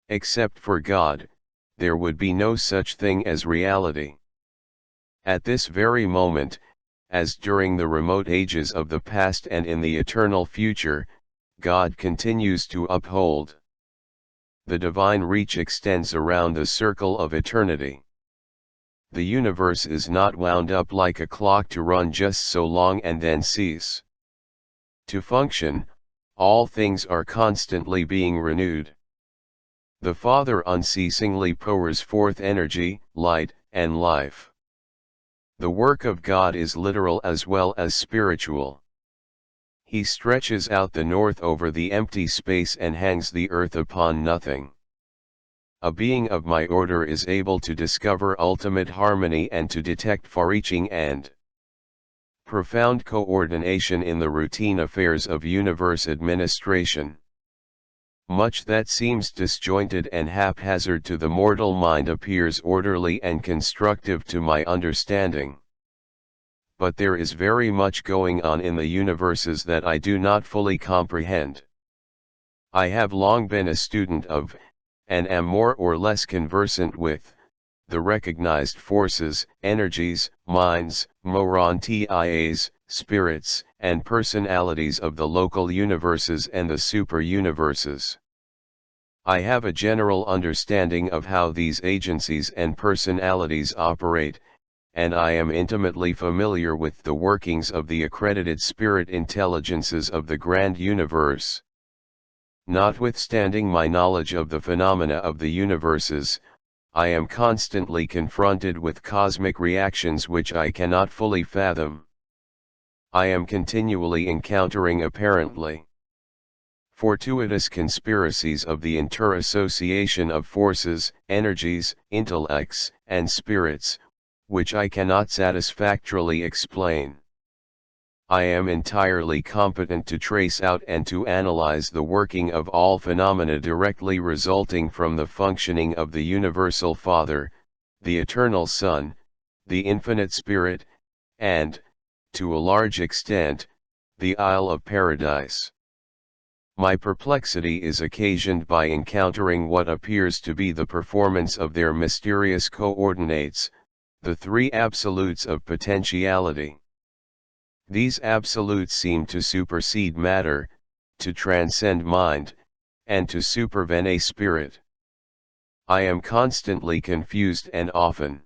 S2: Except for God, there would be no such thing as reality. At this very moment, as during the remote ages of the past and in the eternal future, God continues to uphold. The divine reach extends around the circle of eternity. The universe is not wound up like a clock to run just so long and then cease. To function, all things are constantly being renewed. The Father unceasingly pours forth energy, light, and life. The work of God is literal as well as spiritual. He stretches out the north over the empty space and hangs the earth upon nothing. A being of my order is able to discover ultimate harmony and to detect far-reaching and profound coordination in the routine affairs of universe administration. Much that seems disjointed and haphazard to the mortal mind appears orderly and constructive to my understanding. But there is very much going on in the universes that I do not fully comprehend. I have long been a student of, and am more or less conversant with, the recognized forces, energies, minds, Urantias, spirits, and personalities of the local universes and the super-universes. I have a general understanding of how these agencies and personalities operate, and I am intimately familiar with the workings of the accredited spirit intelligences of the grand universe. Notwithstanding my knowledge of the phenomena of the universes, I am constantly confronted with cosmic reactions which I cannot fully fathom. I am continually encountering apparently fortuitous conspiracies of the interassociation of forces, energies, intellects, and spirits, which I cannot satisfactorily explain. I am entirely competent to trace out and to analyze the working of all phenomena directly resulting from the functioning of the Universal Father, the Eternal Son, the Infinite Spirit, and, to a large extent, the Isle of Paradise. My perplexity is occasioned by encountering what appears to be the performance of their mysterious coordinates, the three absolutes of potentiality. These absolutes seem to supersede matter, to transcend mind, and to supervene spirit. I am constantly confused and often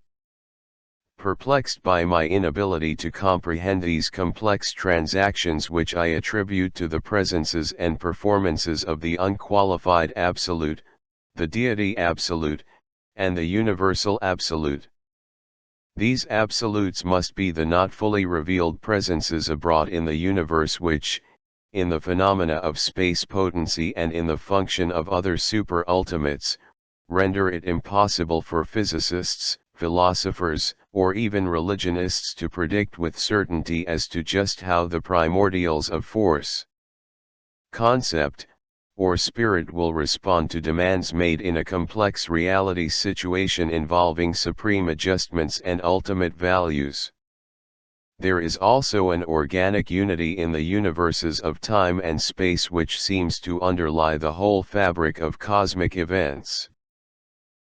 S2: perplexed by my inability to comprehend these complex transactions which I attribute to the presences and performances of the unqualified Absolute, the Deity Absolute, and the Universal Absolute. These absolutes must be the not fully revealed presences abroad in the universe which, in the phenomena of space potency and in the function of other super-ultimates, render it impossible for physicists, philosophers, or even religionists to predict with certainty as to just how the primordials of force, concept, or spirit will respond to demands made in a complex reality situation involving supreme adjustments and ultimate values. There is also an organic unity in the universes of time and space which seems to underlie the whole fabric of cosmic events.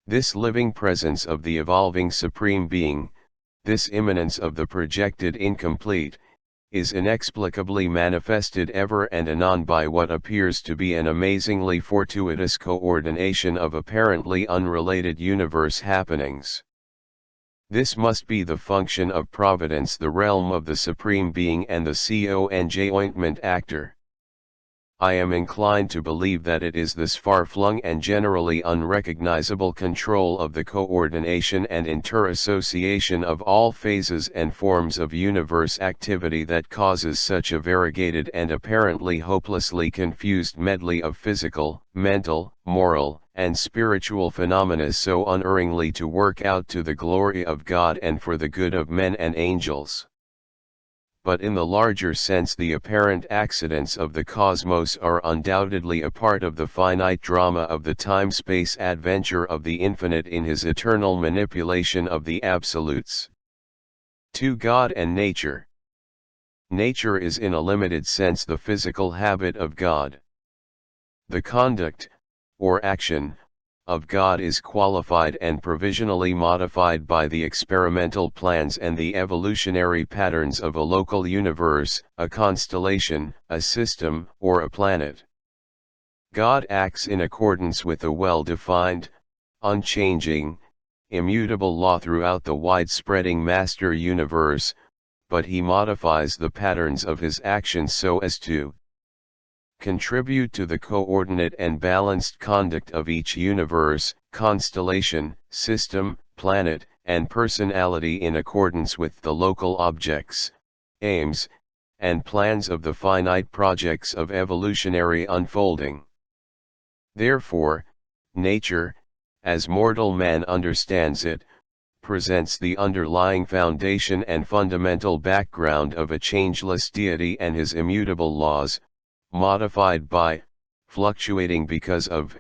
S2: This living presence of the evolving Supreme Being, this immanence of the projected incomplete, is inexplicably manifested ever and anon by what appears to be an amazingly fortuitous coordination of apparently unrelated universe happenings. This must be the function of providence, the realm of the Supreme Being and the conjoint actor. I am inclined to believe that it is this far-flung and generally unrecognizable control of the coordination and interassociation of all phases and forms of universe activity that causes such a variegated and apparently hopelessly confused medley of physical, mental, moral, and spiritual phenomena so unerringly to work out to the glory of God and for the good of men and angels. but in the larger sense the apparent accidents of the cosmos are undoubtedly a part of the finite drama of the time-space adventure of the infinite in his eternal manipulation of the absolutes. 2. God and Nature. Nature is in a limited sense the physical habit of God. The conduct, or action, of God is qualified and provisionally modified by the experimental plans and the evolutionary patterns of a local universe, a constellation, a system, or a planet. God acts in accordance with a well-defined, unchanging, immutable law throughout the wide-spreading master universe, but he modifies the patterns of his actions so as to contribute to the coordinate and balanced conduct of each universe, constellation, system, planet, and personality in accordance with the local objects, aims, and plans of the finite projects of evolutionary unfolding. Therefore, nature, as mortal man understands it, presents the underlying foundation and fundamental background of a changeless deity and his immutable laws, modified by, fluctuating because of,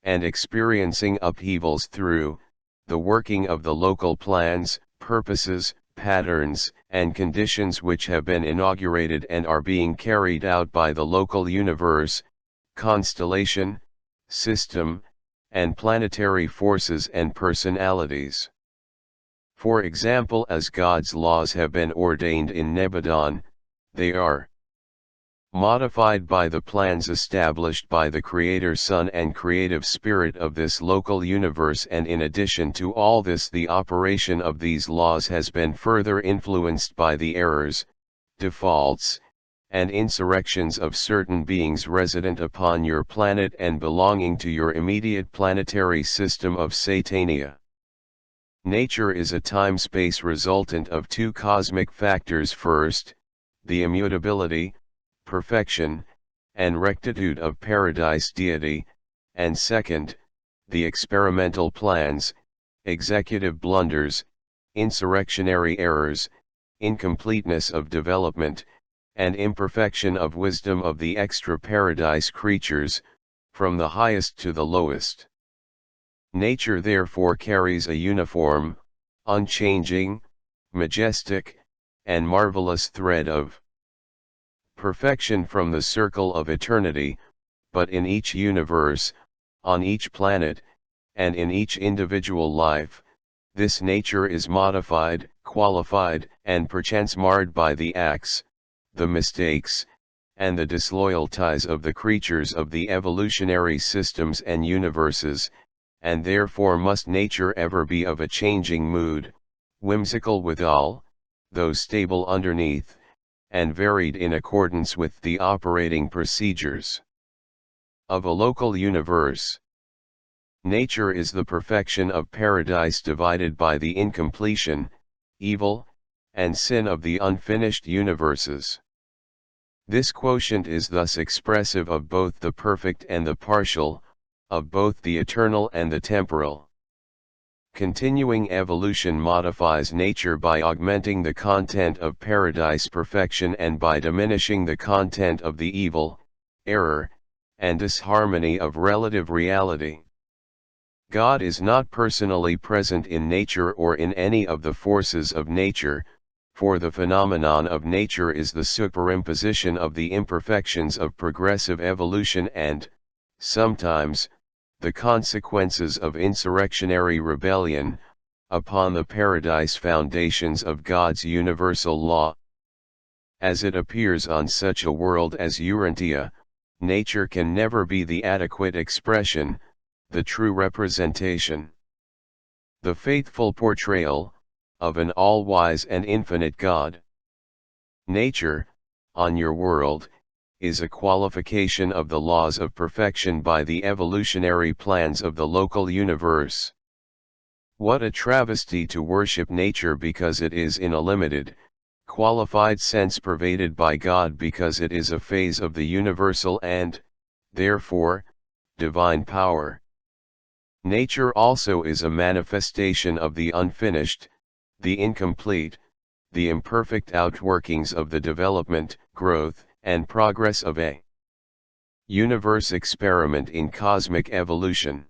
S2: and experiencing upheavals through, the working of the local plans, purposes, patterns, and conditions which have been inaugurated and are being carried out by the local universe, constellation, system, and planetary forces and personalities. For example, as God's laws have been ordained in Nebadon, they are modified by the plans established by the Creator Son and Creative Spirit of this local universe, and in addition to all this the operation of these laws has been further influenced by the errors, defaults, and insurrections of certain beings resident upon your planet and belonging to your immediate planetary system of Satania. Nature is a time-space resultant of two cosmic factors: first, the immutability, perfection, and rectitude of paradise deity, and second, the experimental plans, executive blunders, insurrectionary errors, incompleteness of development, and imperfection of wisdom of the extra-paradise creatures, from the highest to the lowest. Nature therefore carries a uniform, unchanging, majestic, and marvelous thread of perfection from the circle of eternity, but in each universe, on each planet, and in each individual life, this nature is modified, qualified, and perchance marred by the acts, the mistakes, and the disloyalties of the creatures of the evolutionary systems and universes, and therefore must nature ever be of a changing mood, whimsical withal, though stable underneath, and varied in accordance with the operating procedures of a local universe. Nature is the perfection of paradise divided by the incompletion, evil, and sin of the unfinished universes. This quotient is thus expressive of both the perfect and the partial, of both the eternal and the temporal. Continuing evolution modifies nature by augmenting the content of paradise perfection and by diminishing the content of the evil, error, and disharmony of relative reality. God is not personally present in nature or in any of the forces of nature, for the phenomenon of nature is the superimposition of the imperfections of progressive evolution and, sometimes, the consequences of insurrectionary rebellion, upon the paradise foundations of God's universal law. As it appears on such a world as Urantia, nature can never be the adequate expression, the true representation, the faithful portrayal, of an all-wise and infinite God. Nature, on your world, is a qualification of the laws of perfection by the evolutionary plans of the local universe. What a travesty to worship nature because it is in a limited, qualified sense pervaded by God, because it is a phase of the universal and, therefore, divine power. Nature also is a manifestation of the unfinished, the incomplete, the imperfect outworkings of the development, growth, and progress of a universe experiment in cosmic evolution.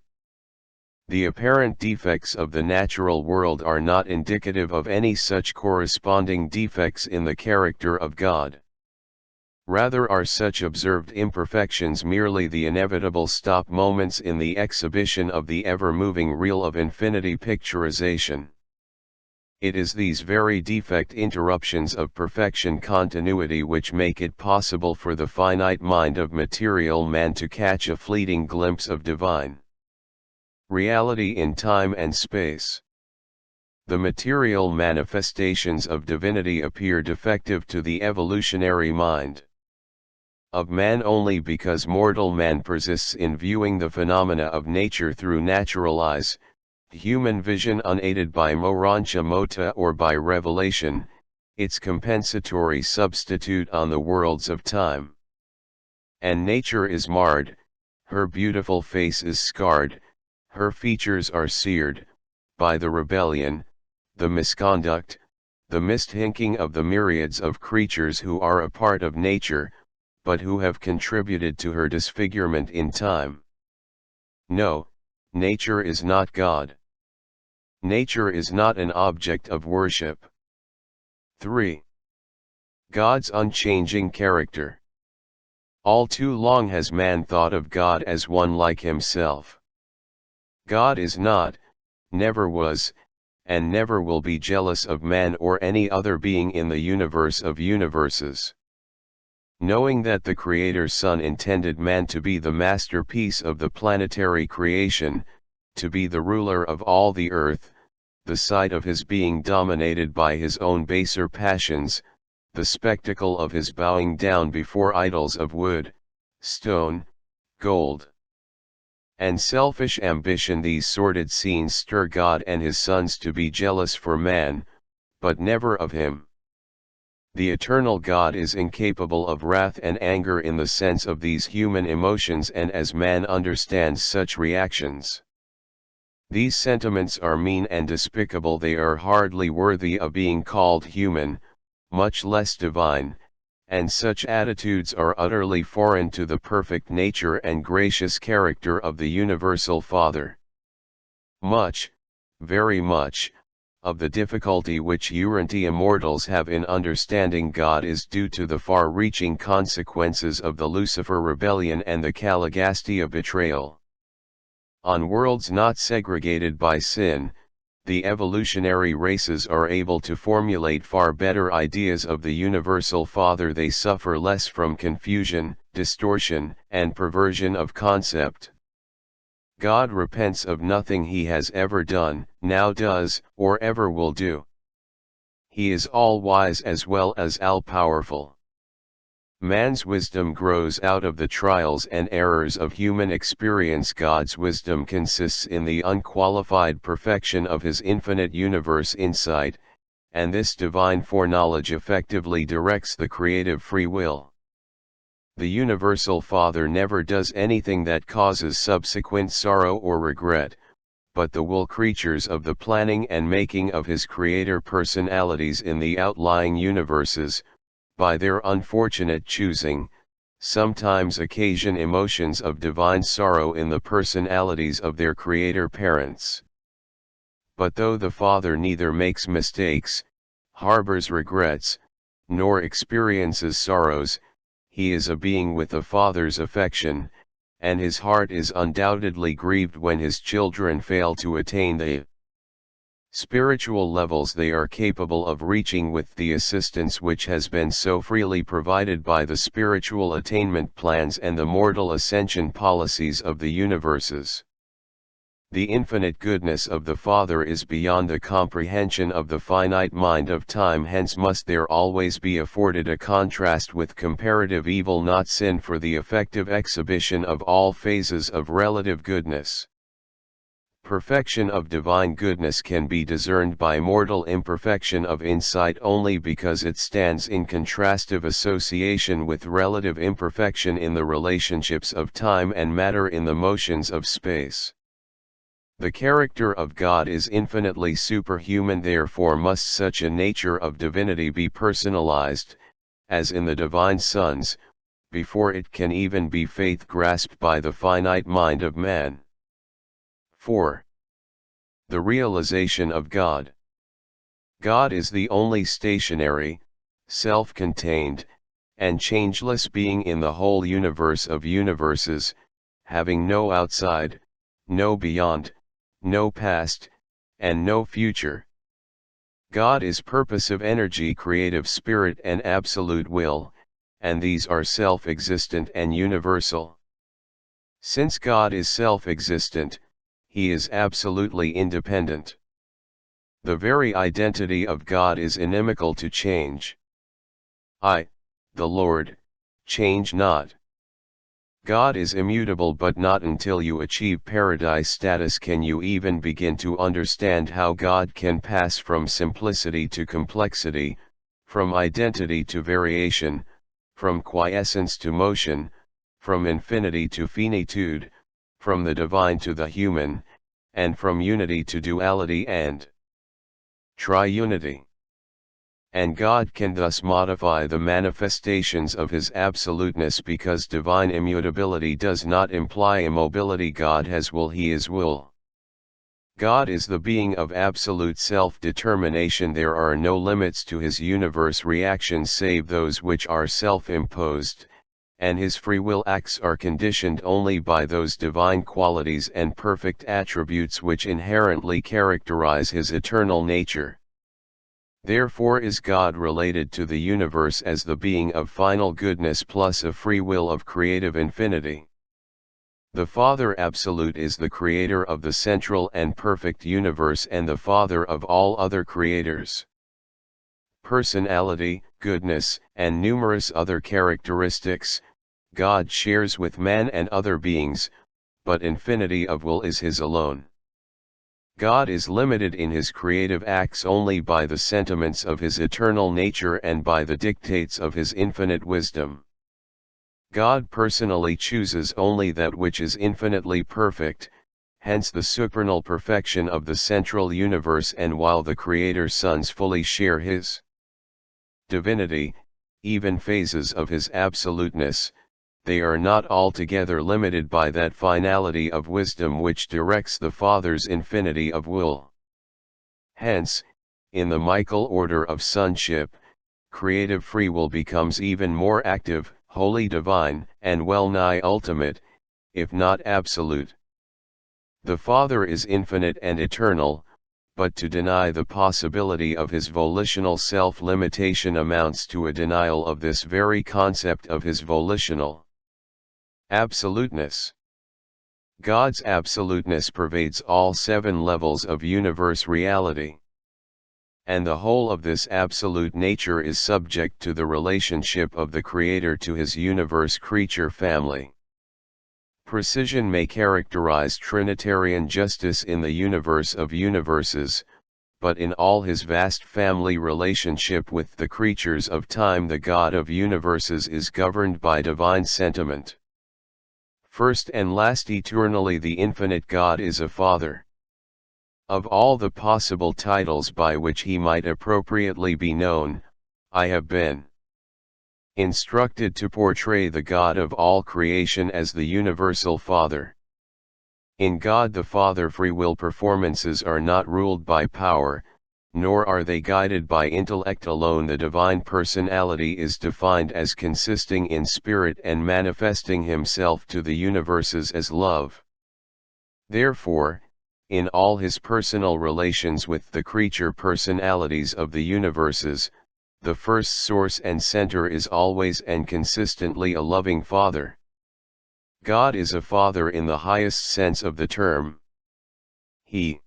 S2: The apparent defects of the natural world are not indicative of any such corresponding defects in the character of God. Rather are such observed imperfections merely the inevitable stop moments in the exhibition of the ever-moving reel of infinity picturization. It is these very defect interruptions of perfection continuity which make it possible for the finite mind of material man to catch a fleeting glimpse of divine reality in time and space. The material manifestations of divinity appear defective to the evolutionary mind of man only because mortal man persists in viewing the phenomena of nature through natural eyes, human vision unaided by Urantia mota or by revelation, its compensatory substitute on the worlds of time. And nature is marred, her beautiful face is scarred, her features are seared, by the rebellion, the misconduct, the mishinking of the myriads of creatures who are a part of nature, but who have contributed to her disfigurement in time. No, nature is not God. Nature is not an object of worship. 3. God's unchanging character. All too long has man thought of God as one like himself. God is not, never was, and never will be jealous of man or any other being in the universe of universes. Knowing that the Creator's Son intended man to be the masterpiece of the planetary creation, to be the ruler of all the earth, the sight of his being dominated by his own baser passions, the spectacle of his bowing down before idols of wood, stone, gold, and selfish ambition, these sordid scenes stir God and his sons to be jealous for man, but never of him. The eternal God is incapable of wrath and anger in the sense of these human emotions, and as man understands such reactions, these sentiments are mean and despicable. They are hardly worthy of being called human, much less divine, and such attitudes are utterly foreign to the perfect nature and gracious character of the universal Father. Much, very much, of the difficulty which Urantia mortals have in understanding God is due to the far-reaching consequences of the Lucifer rebellion and the Caligastia betrayal. On worlds not segregated by sin, the evolutionary races are able to formulate far better ideas of the universal Father. They suffer less from confusion, distortion, and perversion of concept. God repents of nothing he has ever done, now does, or ever will do. He is all-wise as well as all-powerful. Man's wisdom grows out of the trials and errors of human experience. God's wisdom consists in the unqualified perfection of his infinite universe insight, and this divine foreknowledge effectively directs the creative free will. The universal Father never does anything that causes subsequent sorrow or regret, but the will creatures of the planning and making of his creator personalities in the outlying universes, by their unfortunate choosing, sometimes occasion emotions of divine sorrow in the personalities of their creator parents. But though the Father neither makes mistakes, harbors regrets, nor experiences sorrows, he is a being with a Father's affection, and his heart is undoubtedly grieved when his children fail to attain the spiritual levels they are capable of reaching with the assistance which has been so freely provided by the spiritual attainment plans and the mortal ascension policies of the universes. The infinite goodness of the Father is beyond the comprehension of the finite mind of time, hence must there always be afforded a contrast with comparative evil, not sin, for the effective exhibition of all phases of relative goodness. Perfection of divine goodness can be discerned by mortal imperfection of insight only because it stands in contrastive association with relative imperfection in the relationships of time and matter in the motions of space. The character of God is infinitely superhuman, therefore must such a nature of divinity be personalized, as in the divine sons, before it can even be faith grasped by the finite mind of man. 4. The realization of God. God is the only stationary, self-contained, and changeless being in the whole universe of universes, having no outside, no beyond, no past, and no future. God is purposive energy, creative spirit, and absolute will, and these are self-existent and universal. Since God is self-existent, he is absolutely independent. The very identity of God is inimical to change. I, the Lord, change not. God is immutable, but not until you achieve paradise status can you even begin to understand how God can pass from simplicity to complexity, from identity to variation, from quiescence to motion, from infinity to finitude, from the divine to the human, and from unity to duality and triunity. And God can thus modify the manifestations of his absoluteness, because divine immutability does not imply immobility. God has will, he is will. God is the being of absolute self-determination. There are no limits to his universe reactions save those which are self-imposed, and his free will acts are conditioned only by those divine qualities and perfect attributes which inherently characterize his eternal nature. Therefore is God related to the universe as the being of final goodness plus a free will of creative infinity. The Father Absolute is the creator of the central and perfect universe and the father of all other creators. Personality, goodness, and numerous other characteristics, God shares with man and other beings, but infinity of will is his alone. God is limited in his creative acts only by the sentiments of his eternal nature and by the dictates of his infinite wisdom. God personally chooses only that which is infinitely perfect, hence the supernal perfection of the central universe, and while the Creator's sons fully share his divinity, even phases of his absoluteness, they are not altogether limited by that finality of wisdom which directs the Father's infinity of will. Hence, in the Michael order of sonship, creative free will becomes even more active, wholly divine, and well-nigh ultimate, if not absolute. The Father is infinite and eternal, but to deny the possibility of his volitional self-limitation amounts to a denial of this very concept of his volitional absoluteness. God's absoluteness pervades all 7 levels of universe reality. And the whole of this absolute nature is subject to the relationship of the Creator to his universe creature family. Precision may characterize Trinitarian justice in the universe of universes, but in all his vast family relationship with the creatures of time, the God of universes is governed by divine sentiment. First and last, eternally the infinite God is a Father. Of all the possible titles by which he might appropriately be known, I have been instructed to portray the God of all creation as the universal Father. In God the Father, free will performances are not ruled by power, nor are they guided by intellect alone. The divine personality is defined as consisting in spirit and manifesting himself to the universes as love. Therefore, in all his personal relations with the creature personalities of the universes, the first source and center is always and consistently a loving Father. God is a Father in the highest sense of the term. He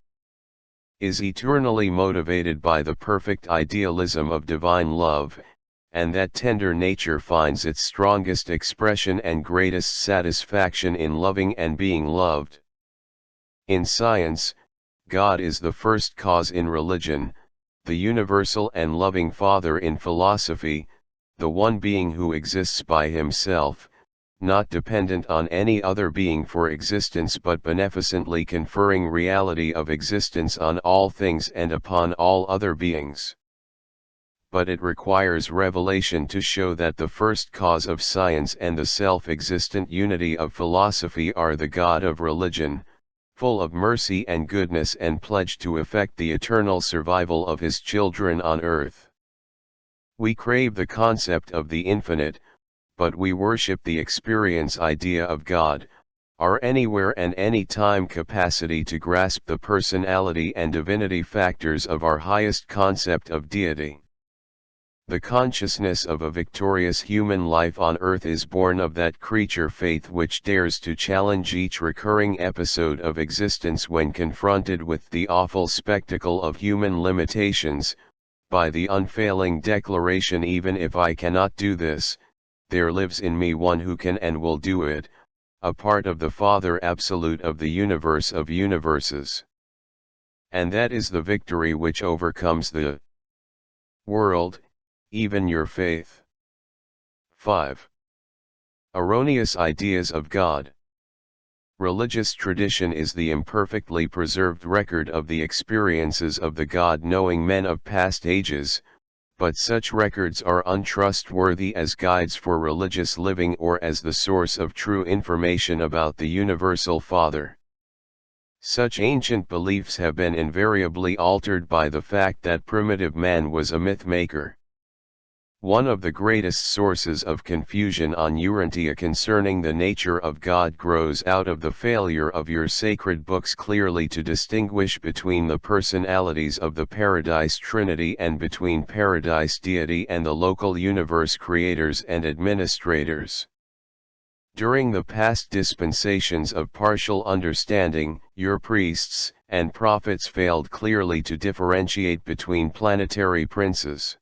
S2: is eternally motivated by the perfect idealism of divine love, and that tender nature finds its strongest expression and greatest satisfaction in loving and being loved. In science, God is the first cause. In religion, the universal and loving Father. In philosophy, the one being who exists by himself, not dependent on any other being for existence but beneficently conferring reality of existence on all things and upon all other beings. But it requires revelation to show that the first cause of science and the self-existent unity of philosophy are the God of religion, full of mercy and goodness and pledged to effect the eternal survival of his children on earth. We crave the concept of the infinite, but we worship the experience idea of God, our anywhere and any time capacity to grasp the personality and divinity factors of our highest concept of deity. The consciousness of a victorious human life on earth is born of that creature faith which dares to challenge each recurring episode of existence when confronted with the awful spectacle of human limitations, by the unfailing declaration, even if I cannot do this, there lives in me one who can and will do it, a part of the Father Absolute of the universe of universes. And that is the victory which overcomes the world, even your faith. 5. Erroneous ideas of God. Religious tradition is the imperfectly preserved record of the experiences of the God-knowing men of past ages, but such records are untrustworthy as guides for religious living or as the source of true information about the Universal Father. Such ancient beliefs have been invariably altered by the fact that primitive man was a myth maker. One of the greatest sources of confusion on Urantia concerning the nature of God grows out of the failure of your sacred books clearly to distinguish between the personalities of the Paradise Trinity and between Paradise Deity and the local universe creators and administrators. During the past dispensations of partial understanding, your priests and prophets failed clearly to differentiate between planetary princes,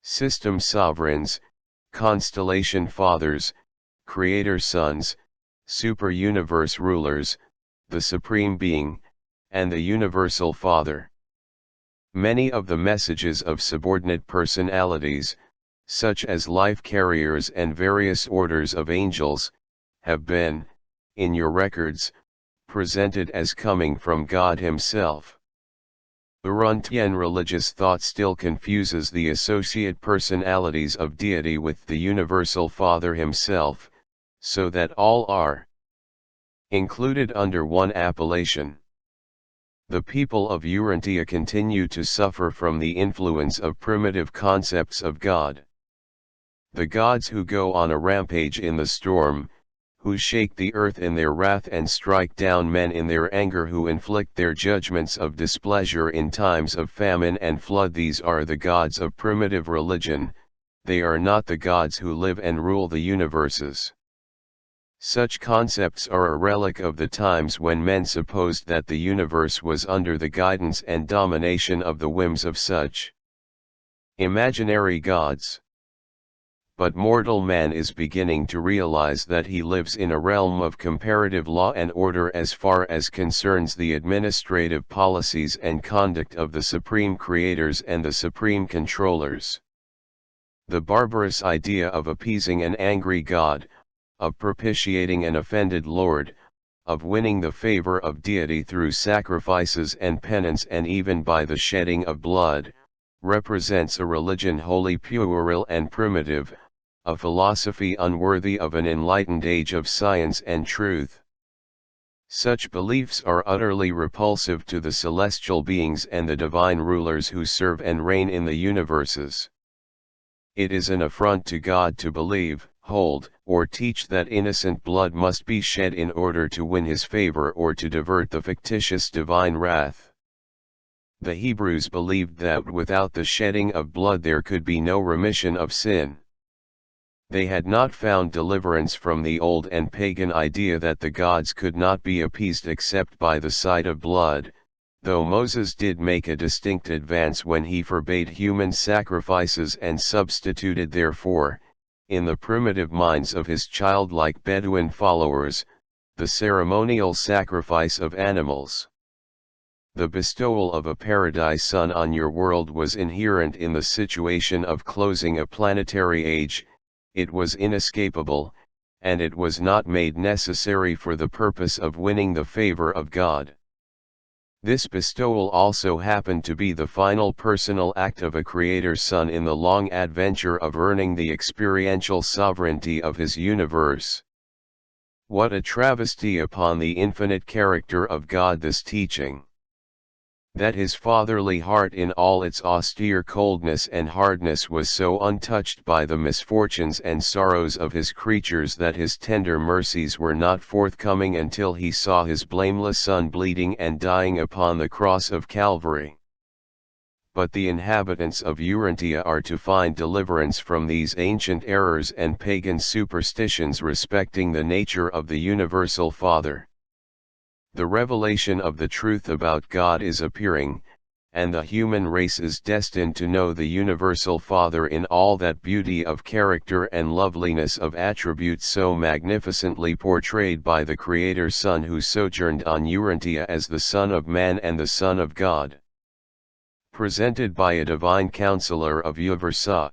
S2: system sovereigns, constellation fathers, creator sons, super-universe rulers, the Supreme Being, and the Universal Father. Many of the messages of subordinate personalities, such as life carriers and various orders of angels, have been, in your records, presented as coming from God Himself. Urantian religious thought still confuses the associate personalities of deity with the Universal Father Himself, so that all are included under one appellation. The people of Urantia continue to suffer from the influence of primitive concepts of God. The gods who go on a rampage in the storm, who shake the earth in their wrath and strike down men in their anger, who inflict their judgments of displeasure in times of famine and flood, these are the gods of primitive religion, they are not the gods who live and rule the universes. Such concepts are a relic of the times when men supposed that the universe was under the guidance and domination of the whims of such imaginary gods. But mortal man is beginning to realize that he lives in a realm of comparative law and order as far as concerns the administrative policies and conduct of the supreme creators and the supreme controllers. The barbarous idea of appeasing an angry God, of propitiating an offended Lord, of winning the favor of deity through sacrifices and penance and even by the shedding of blood, represents a religion wholly puerile and primitive, a philosophy unworthy of an enlightened age of science and truth. Such beliefs are utterly repulsive to the celestial beings and the divine rulers who serve and reign in the universes. It is an affront to God to believe, hold, or teach that innocent blood must be shed in order to win His favor or to divert the fictitious divine wrath. The Hebrews believed that without the shedding of blood there could be no remission of sin. They had not found deliverance from the old and pagan idea that the gods could not be appeased except by the sight of blood, though Moses did make a distinct advance when he forbade human sacrifices and substituted therefore, in the primitive minds of his childlike Bedouin followers, the ceremonial sacrifice of animals. The bestowal of a paradise sun on your world was inherent in the situation of closing a planetary age. It was inescapable, and it was not made necessary for the purpose of winning the favor of God. This bestowal also happened to be the final personal act of a Creator's Son in the long adventure of earning the experiential sovereignty of His universe. What a travesty upon the infinite character of God this teaching! That His fatherly heart in all its austere coldness and hardness was so untouched by the misfortunes and sorrows of His creatures that His tender mercies were not forthcoming until He saw His blameless Son bleeding and dying upon the cross of Calvary. But the inhabitants of Urantia are to find deliverance from these ancient errors and pagan superstitions respecting the nature of the Universal Father. The revelation of the truth about God is appearing, and the human race is destined to know the Universal Father in all that beauty of character and loveliness of attributes so magnificently portrayed by the Creator's Son who sojourned on Urantia as the Son of Man and the Son of God. Presented by a divine counselor of Diversey